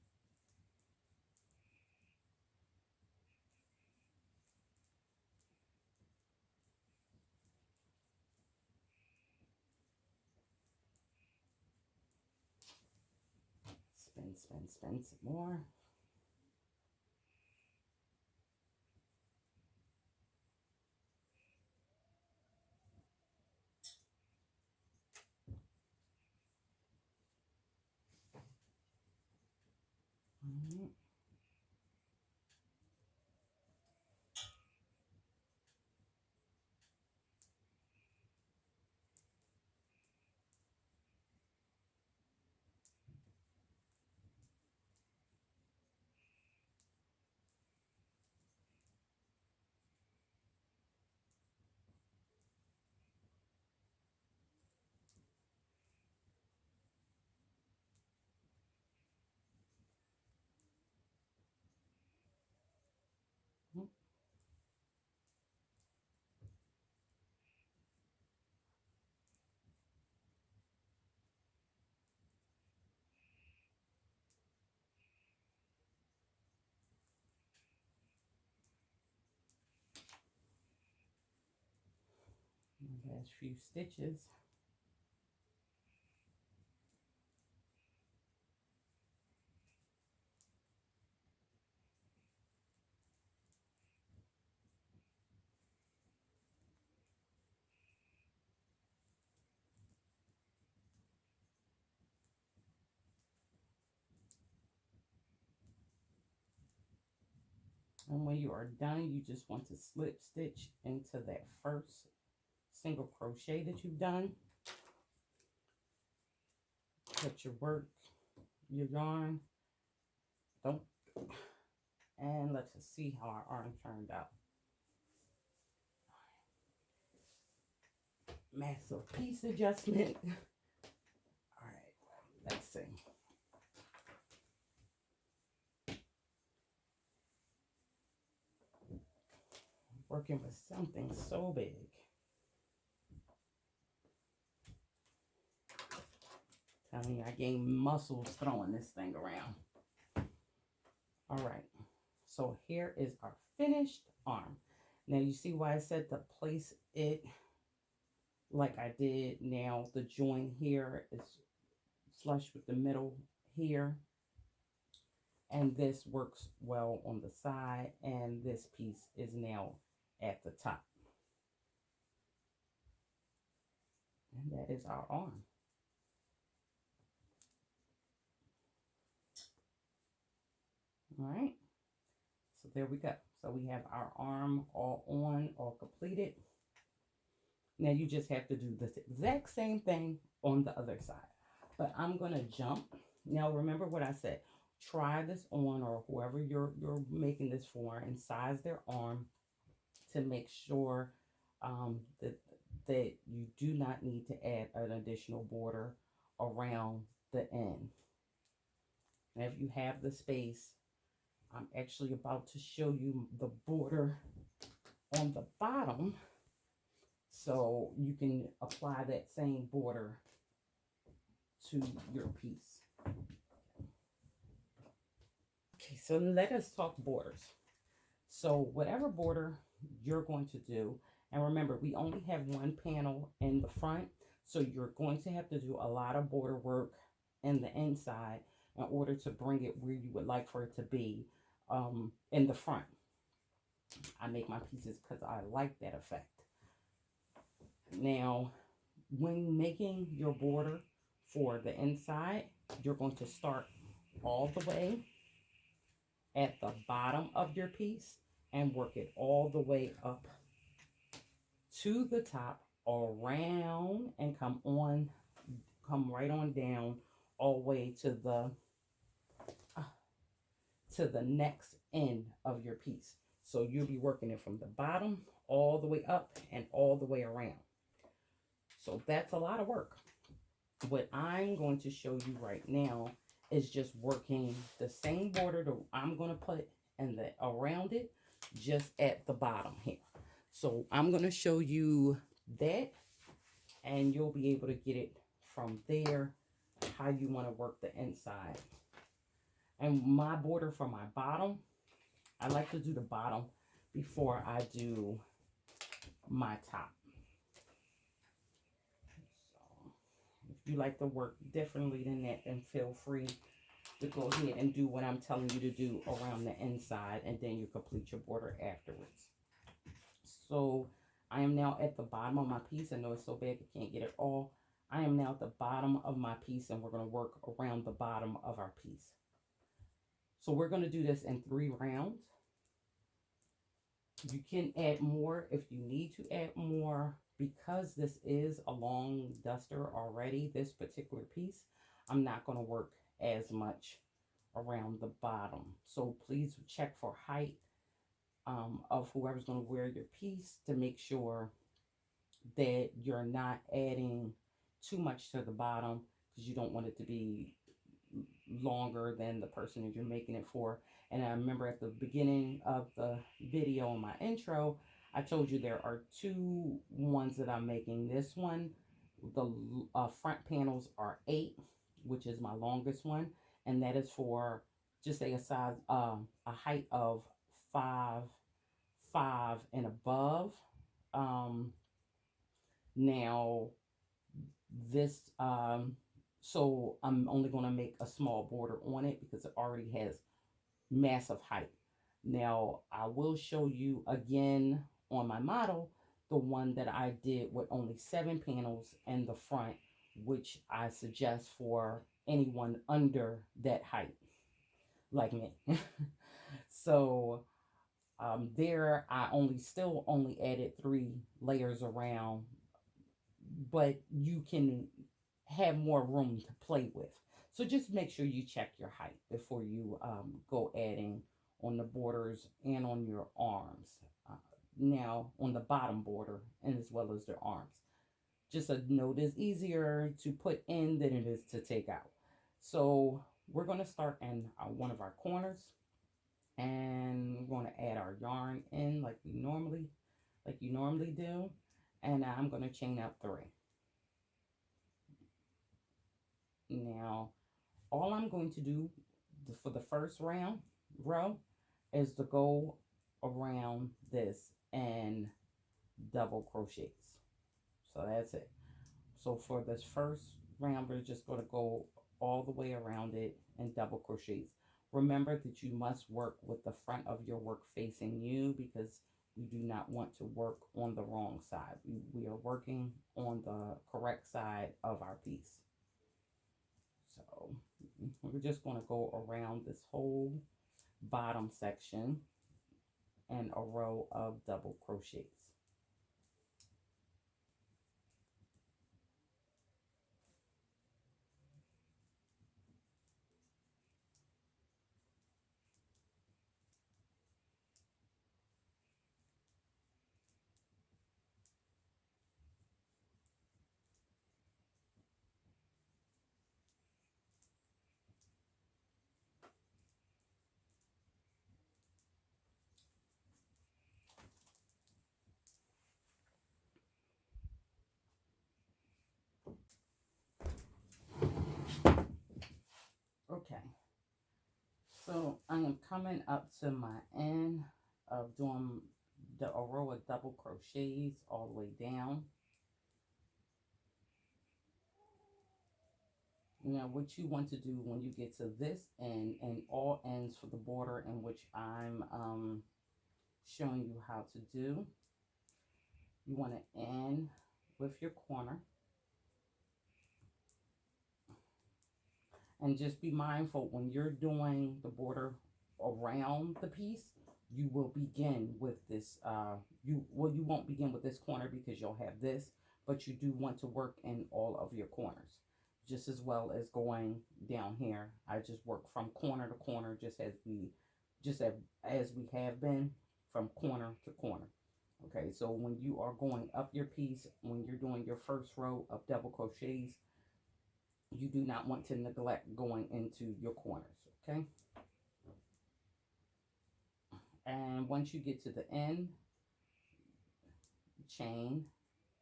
Spin, spin, spin some more. Last few stitches. And when you are done, you just want to slip stitch into that first single crochet that you've done. Cut your work, your yarn. Don't. And let's just see how our arm turned out. Massive piece adjustment. All right, let's see. Working with something so big. Telling you, I gained muscles throwing this thing around. All right, so here is our finished arm. Now you see why I said to place it like I did. Now the join here is flush with the middle here, and this works well on the side, and this piece is now at the top. And that is our arm. All right, so there we go. So we have our arm all on, all completed. Now you just have to do this exact same thing on the other side. But I'm going to jump. Now remember what I said. Try this on, or whoever you're making this for, and size their arm to make sure that you do not need to add an additional border around the end. Now if you have the space, I'm actually about to show you the border on the bottom, so you can apply that same border to your piece. Okay, so let us talk borders. So whatever border you're going to do, And remember, we only have one panel in the front, so you're going to have to do a lot of border work in the inside in order to bring it where you would like for it to be in the front. I make my pieces because I like that effect. Now, when making your border for the inside, you're going to start all the way at the bottom of your piece and work it all the way up to the top, around, and come right on down all the way to the next end of your piece. So you'll be working it from the bottom all the way up and all the way around. So that's a lot of work. What I'm going to show you right now is just working the same border that I'm going to put in the around it, just at the bottom here. So I'm going to show you that, and you'll be able to get it from there, how you want to work the inside. And my border for my bottom, I like to do the bottom before I do my top. So if you like to work differently than that, then feel free to go ahead and do what I'm telling you to do around the inside, and then you complete your border afterwards. So I am now at the bottom of my piece. I know it's so big I can't get it all. I am now at the bottom of my piece, and we're going to work around the bottom of our piece. So we're going to do this in 3 rounds. You can add more if you need to add more. Because this is a long duster already, this particular piece, I'm not going to work as much around the bottom. So please check for height of whoever's going to wear your piece to make sure that you're not adding too much to the bottom, because you don't want it to be longer than the person that you're making it for. And I remember at the beginning of the video in my intro, I told you there are 2 ones that I'm making. This one, the front panels are 8, which is my longest one, and that is for just a size, a height of 5 and above. Now this, so I'm only going to make a small border on it because it already has massive height. Now I will show you again on my model the one that I did with only 7 panels in the front, which I suggest for anyone under that height like me. So there I still only added 3 layers around, but you can have more room to play with. So just make sure you check your height before you go adding on the borders and on your arms. Now on the bottom border, and as well as their arms. Just a note, is easier to put in than it is to take out. So we're going to start in one of our corners, and we're going to add our yarn in like you normally do, and I'm going to chain up 3. Now all I'm going to do for the first row is to go around this and double crochets. So that's it. So for this first round, we're just going to go all the way around it and double crochets. Remember that you must work with the front of your work facing you, because we do not want to work on the wrong side. We are working on the correct side of our piece. So we're just going to go around this whole bottom section and a row of double crochets. Okay, so I am coming up to my end of doing a row of double crochets all the way down. Now what you want to do when you get to this end and all ends for the border, in which I'm showing you how to do, you want to end with your corner. And just be mindful when you're doing the border around the piece, you will begin with this, you won't begin with this corner because you'll have this, but you do want to work in all of your corners. Just as well as going down here. I just work from corner to corner just as we have been from corner to corner. Okay, so when you are going up your piece, when you're doing your first row of double crochets, you do not want to neglect going into your corners, okay? And once you get to the end, chain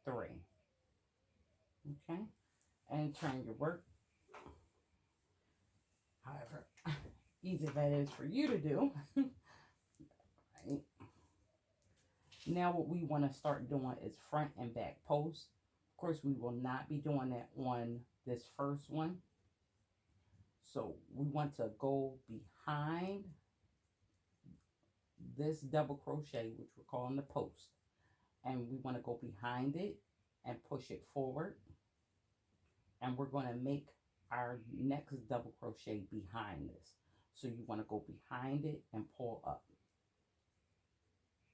3, okay? And turn your work. However easy that is for you to do. Right. Now what we want to start doing is front and back posts. Of course, we will not be doing that on this first one. So we want to go behind this double crochet, which we're calling the post. And we want to go behind it and push it forward. And we're going to make our next double crochet behind this. So you want to go behind it and pull up.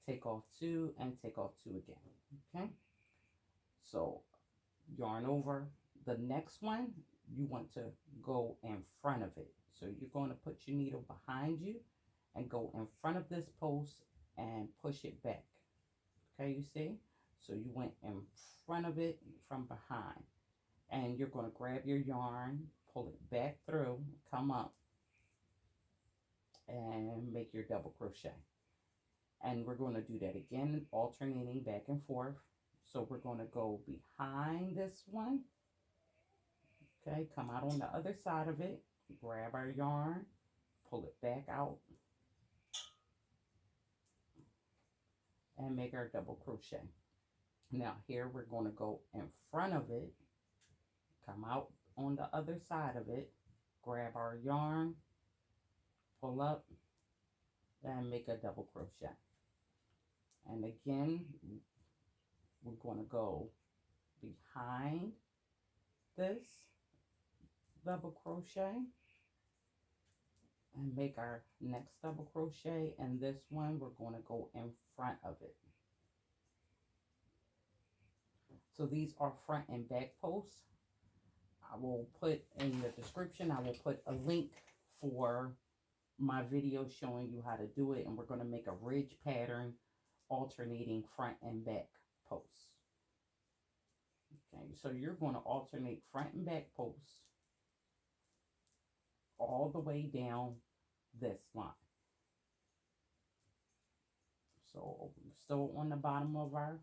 Take off 2 and take off 2 again. Okay? So yarn over. The next one, you want to go in front of it. So you're going to put your needle behind you and go in front of this post and push it back. Okay, you see? So you went in front of it from behind. And you're going to grab your yarn, pull it back through, come up, and make your double crochet. And we're going to do that again, alternating back and forth. So we're going to go behind this one. Okay, come out on the other side of it, grab our yarn, pull it back out, and make our double crochet. Now here we're going to go in front of it, come out on the other side of it, grab our yarn, pull up, and make a double crochet. And again, we're going to go behind this double crochet and make our next double crochet. And this one, we're going to go in front of it. So these are front and back posts. I will put in the description, I will put a link for my video showing you how to do it. And we're going to make a ridge pattern alternating front and back posts. Okay, so you're going to alternate front and back posts all the way down this line. So we're still on the bottom of our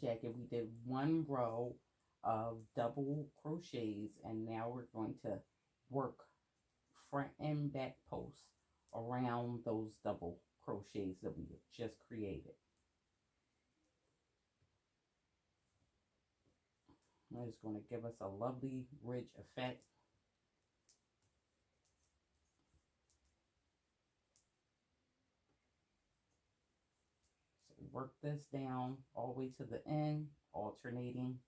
jacket. We did one row of double crochets, and now we're going to work front and back posts around those double crochets that we just created. And it's going to give us a lovely ridge effect. So work this down all the way to the end, alternating.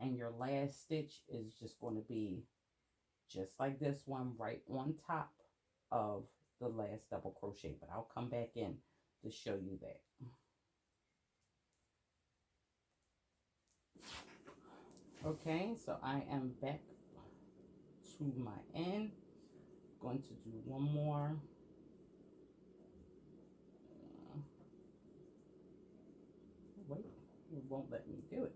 And your last stitch is just going to be just like this one, right on top of the last double crochet. But I'll come back in to show you that. Okay, so I am back to my end. Going to do one more. Wait, it won't let me do it.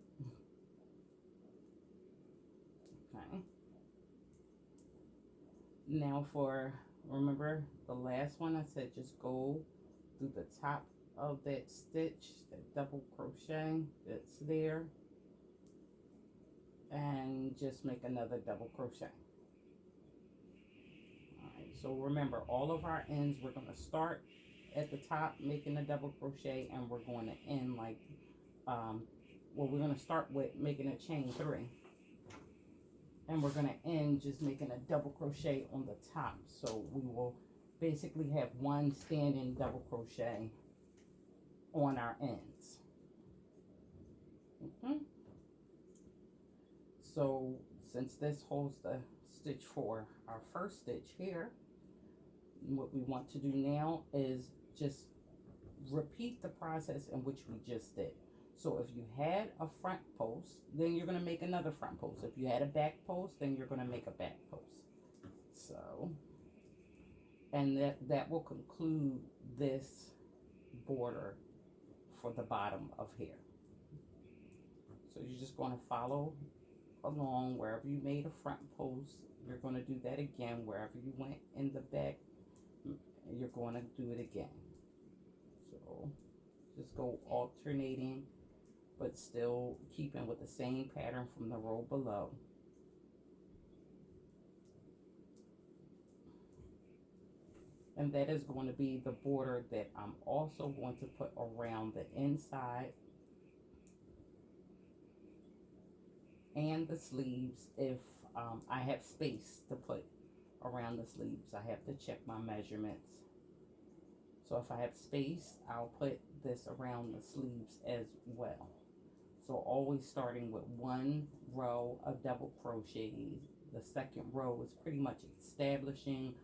Okay. Now for, remember the last one I said just go through the top of that stitch, that double crochet that's there, and just make another double crochet. Alright, so remember all of our ends we're going to start at the top making a double crochet, and we're going to end like well, we're going to start with making a chain 3, and we're going to end just making a double crochet on the top. So we will basically have one standing double crochet on our ends. So since this holds the stitch for our first stitch here, what we want to do now is just repeat the process in which we just did. So if you had a front post, then you're going to make another front post. If you had a back post, then you're going to make a back post. So, and that will conclude this border for the bottom of here. So you're just going to follow along wherever you made a front post. You're going to do that again. Wherever you went in the back, you're going to do it again. So just go alternating, but still keeping with the same pattern from the row below. And that is going to be the border that I'm also going to put around the inside and the sleeves. If I have space to put around the sleeves, I have to check my measurements. So if I have space, I'll put this around the sleeves as well. So always starting with one row of double crochets. The second row is pretty much establishing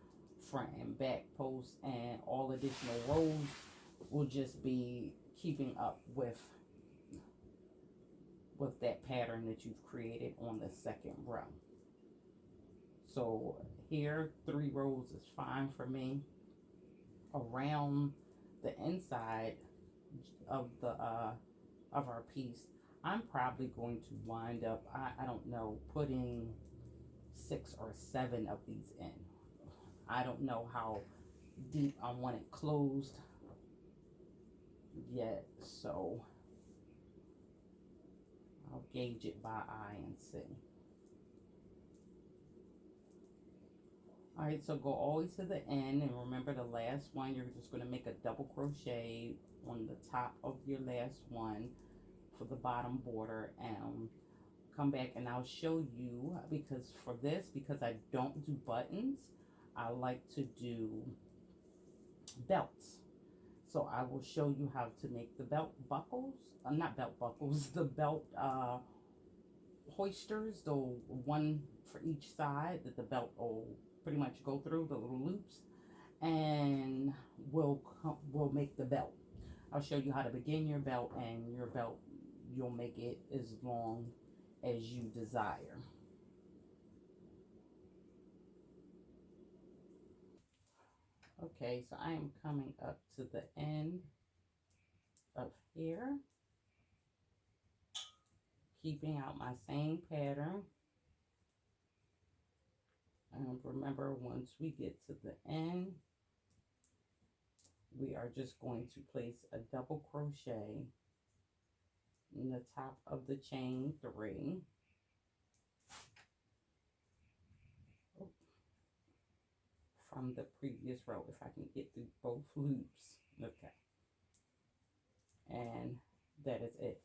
front and back posts, and all additional rows will just be keeping up with that pattern that you've created on the second row. So here 3 rows is fine for me. Around the inside of the of our piece, I'm probably going to wind up, I don't know, putting 6 or 7 of these in. I don't know how deep I want it closed yet, so I'll gauge it by eye and see. Alright, so go all the way to the end, and remember the last one, you're just going to make a double crochet on the top of your last one for the bottom border, and come back and I'll show you, because for this, because I don't do buttons, I like to do belts. So I will show you how to make the belt buckles, not belt buckles, the belt hoisters, the one for each side that the belt will pretty much go through, the little loops, and we'll make the belt. I'll show you how to begin your belt, and your belt, you'll make it as long as you desire. Okay, so I am coming up to the end of here, keeping out my same pattern. And remember, once we get to the end, we are just going to place a double crochet in the top of the chain 3. From the previous row, if I can get through both loops. Okay, and that is it.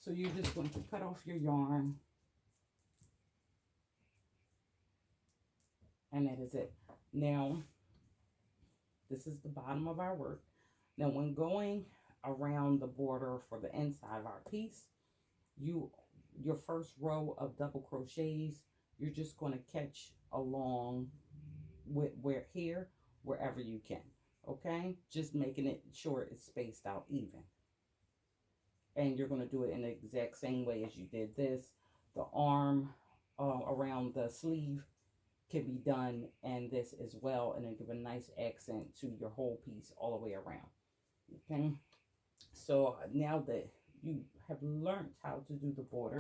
So you're just going to cut off your yarn, and that is it. Now this is the bottom of our work. Now when going around the border for the inside of our piece, your first row of double crochets, you're just going to catch along with wherever you can. Okay, just making it sure it's spaced out even, and you're going to do it in the exact same way as you did this. The arm around the sleeve can be done and this as well, and then give a nice accent to your whole piece all the way around. Okay, so now that you have learned how to do the border,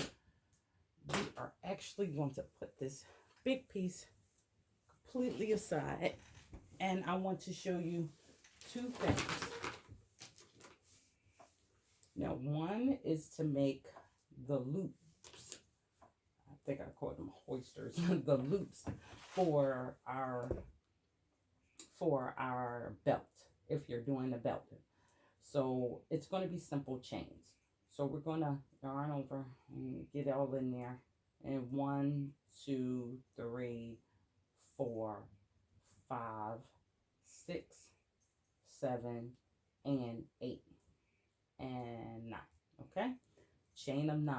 we are actually going to put this big piece completely aside, and I want to show you 2 things. Now one is to make the loops, I think I call them hoisters, the loops for our belt. if you're doing a belt. So it's going to be simple chains. So we're going to yarn over and get it all in there. And 1, 2, 3, 4, 5, 6, 7, and 8, and 9. Okay, chain of 9.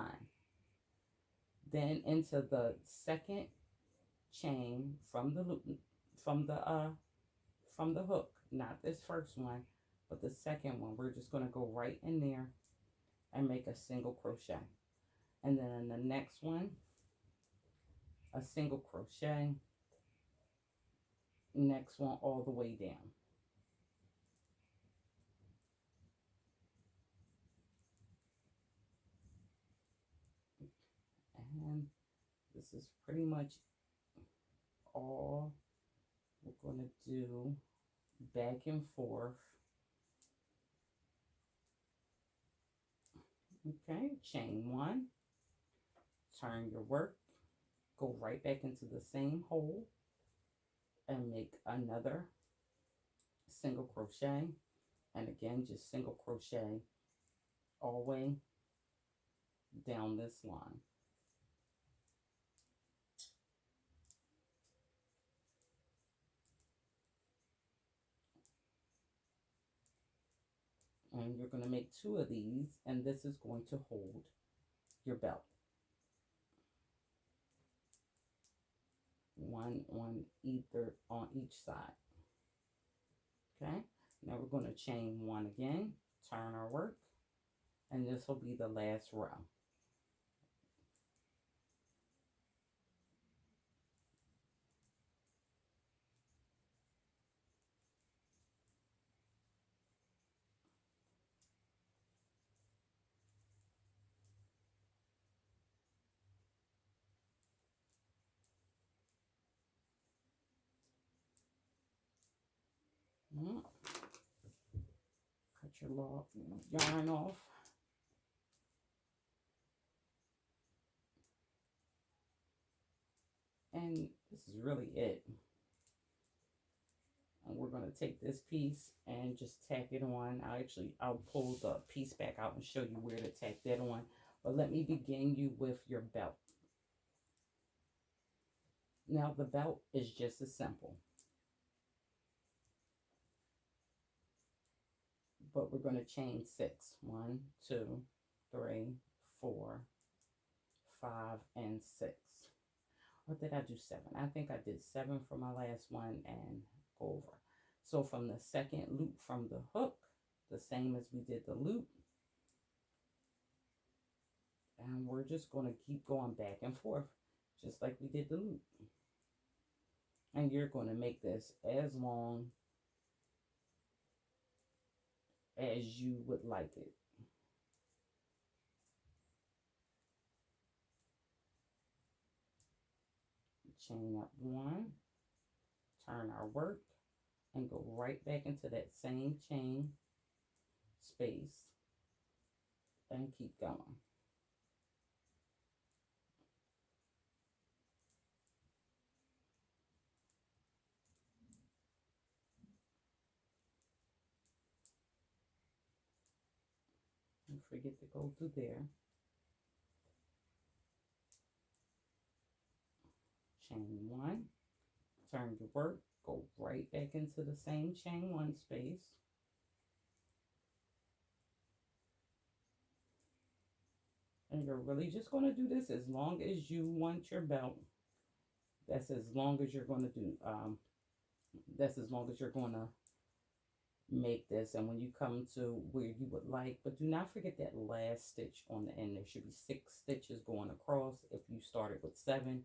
Then into the second chain from the loop, from the hook, not this first one, but the second one. We're just going to go right in there and make a single crochet. And then in the next one, a single crochet. Next one all the way down. And this is pretty much all we're going to do, back and forth. Okay, chain 1, turn your work, go right back into the same hole and make another single crochet. And again, just single crochet all the way down this line. And you're going to make 2 of these, and this is going to hold your belt. 1 on each side. Okay, now we're going to chain 1 again, turn our work, and this will be the last row. Cut your yarn off. And this is really it. And we're going to take this piece and just tack it on. I'll pull the piece back out and show you where to tack that on. But let me begin you with your belt. Now the belt is just as simple. But we're going to chain 6. 1, 2, 3, 4, 5, and 6. Or did I do 7? I think I did 7 for my last one and go over. So from the second loop from the hook, the same as we did the loop. And we're just going to keep going back and forth, just like we did the loop. And you're going to make this as long as you would like it. Chain up 1, turn our work, and go right back into that same chain space and keep going. Don't forget to go through there. Chain 1, turn your work, go right back into the same chain 1 space. And you're really just going to do this as long as you want your belt. That's as long as you're going to do. That's as long as you're going to make this. And when you come to where you would like, but do not forget that last stitch on the end. There should be 6 stitches going across if you started with 7,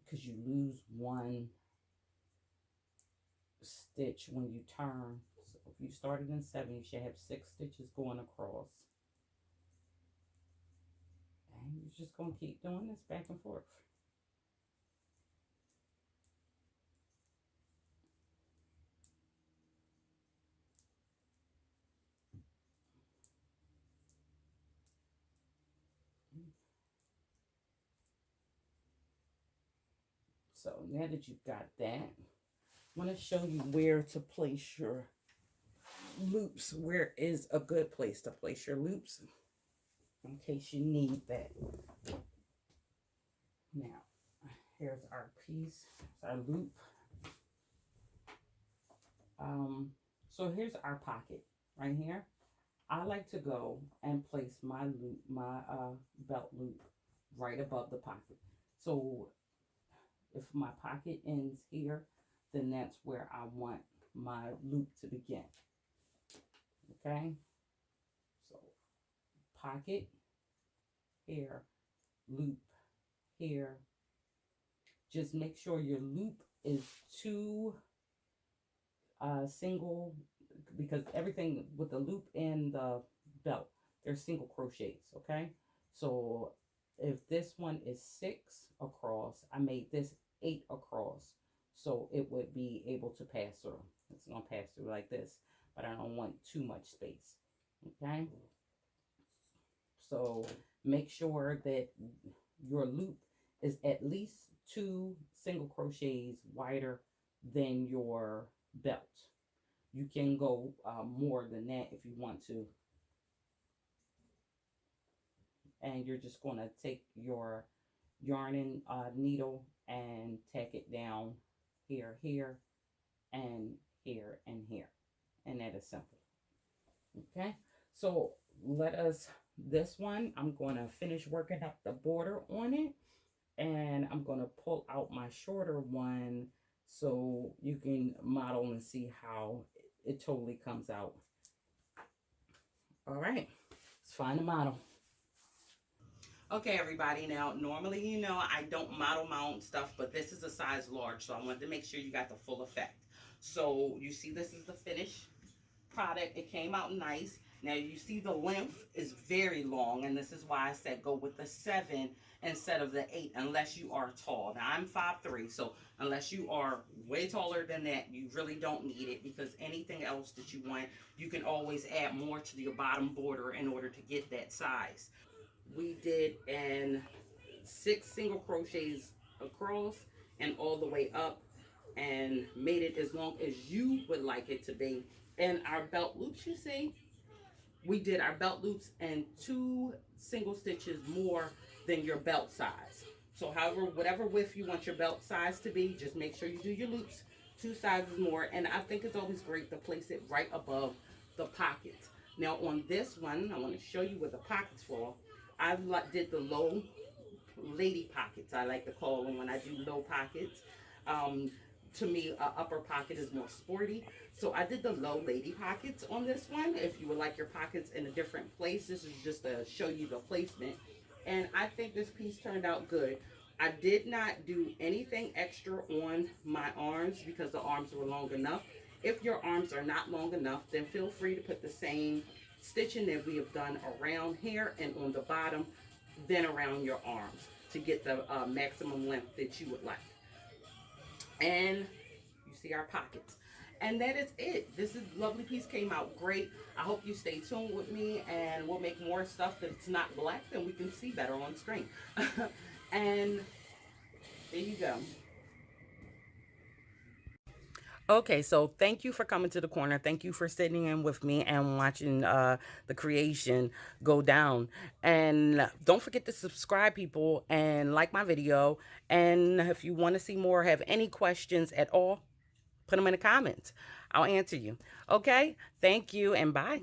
because you lose 1 stitch when you turn. So if you started in 7, you should have 6 stitches going across. And you're just going to keep doing this back and forth. So now that you've got that, I want to show you where to place your loops. Where is a good place to place your loops in case you need that? Now, here's our piece, our loop. So here's our pocket right here. I like to go and place my loop, my belt loop right above the pocket. So if my pocket ends here, then that's where I want my loop to begin. Okay, so pocket here, loop here. Just make sure your loop is two single, because everything with the loop and the belt, they're single crochets. Okay, so if this one is 6 across, I made this 8 across, so it would be able to pass through. It's gonna pass through like this, but I don't want too much space. Okay, so make sure that your loop is at least 2 single crochets wider than your belt. You can go more than that if you want to. And you're just going to take your yarn needle and tack it down here, here, and here, and here. And that is simple. Okay, so this one, I'm going to finish working up the border on it. And I'm going to pull out my shorter one so you can model and see how it totally comes out. All right, let's find a model. Okay, everybody, now normally, you know, I don't model my own stuff, but this is a size large, so I wanted to make sure you got the full effect. So you see this is the finished product. It came out nice. Now you see the length is very long, and this is why I said go with the 7 instead of the 8 unless you are tall. Now I'm 5'3", so unless you are way taller than that, you really don't need it, because anything else that you want, you can always add more to your bottom border in order to get that size. We did 6 single crochets across and all the way up, and made it as long as you would like it to be. And our belt loops, you see, we did our belt loops and 2 single stitches more than your belt size. So however, whatever width you want your belt size to be, just make sure you do your loops 2 sizes more. And I think it's always great to place it right above the pockets. Now on this one, I want to show you where the pockets fall. I did the low lady pockets, I like to call them when I do low pockets. To me, upper pocket is more sporty, so I did the low lady pockets on this one. If you would like your pockets in a different place, this is just to show you the placement, and I think this piece turned out good. I did not do anything extra on my arms because the arms were long enough. If your arms are not long enough, then feel free to put the same stitching that we have done around here and on the bottom, then around your arms, to get the maximum length that you would like. And you see our pockets. And that is it. This is lovely piece, came out great. I hope you stay tuned with me, and we'll make more stuff that's not black, then we can see better on screen. And there you go. Okay, so thank you for coming to the corner. Thank you for sitting in with me and watching the creation go down. And don't forget to subscribe, people, and like my video. And if you want to see more, have any questions at all, put them in the comments. I'll answer you. Okay, thank you, and bye.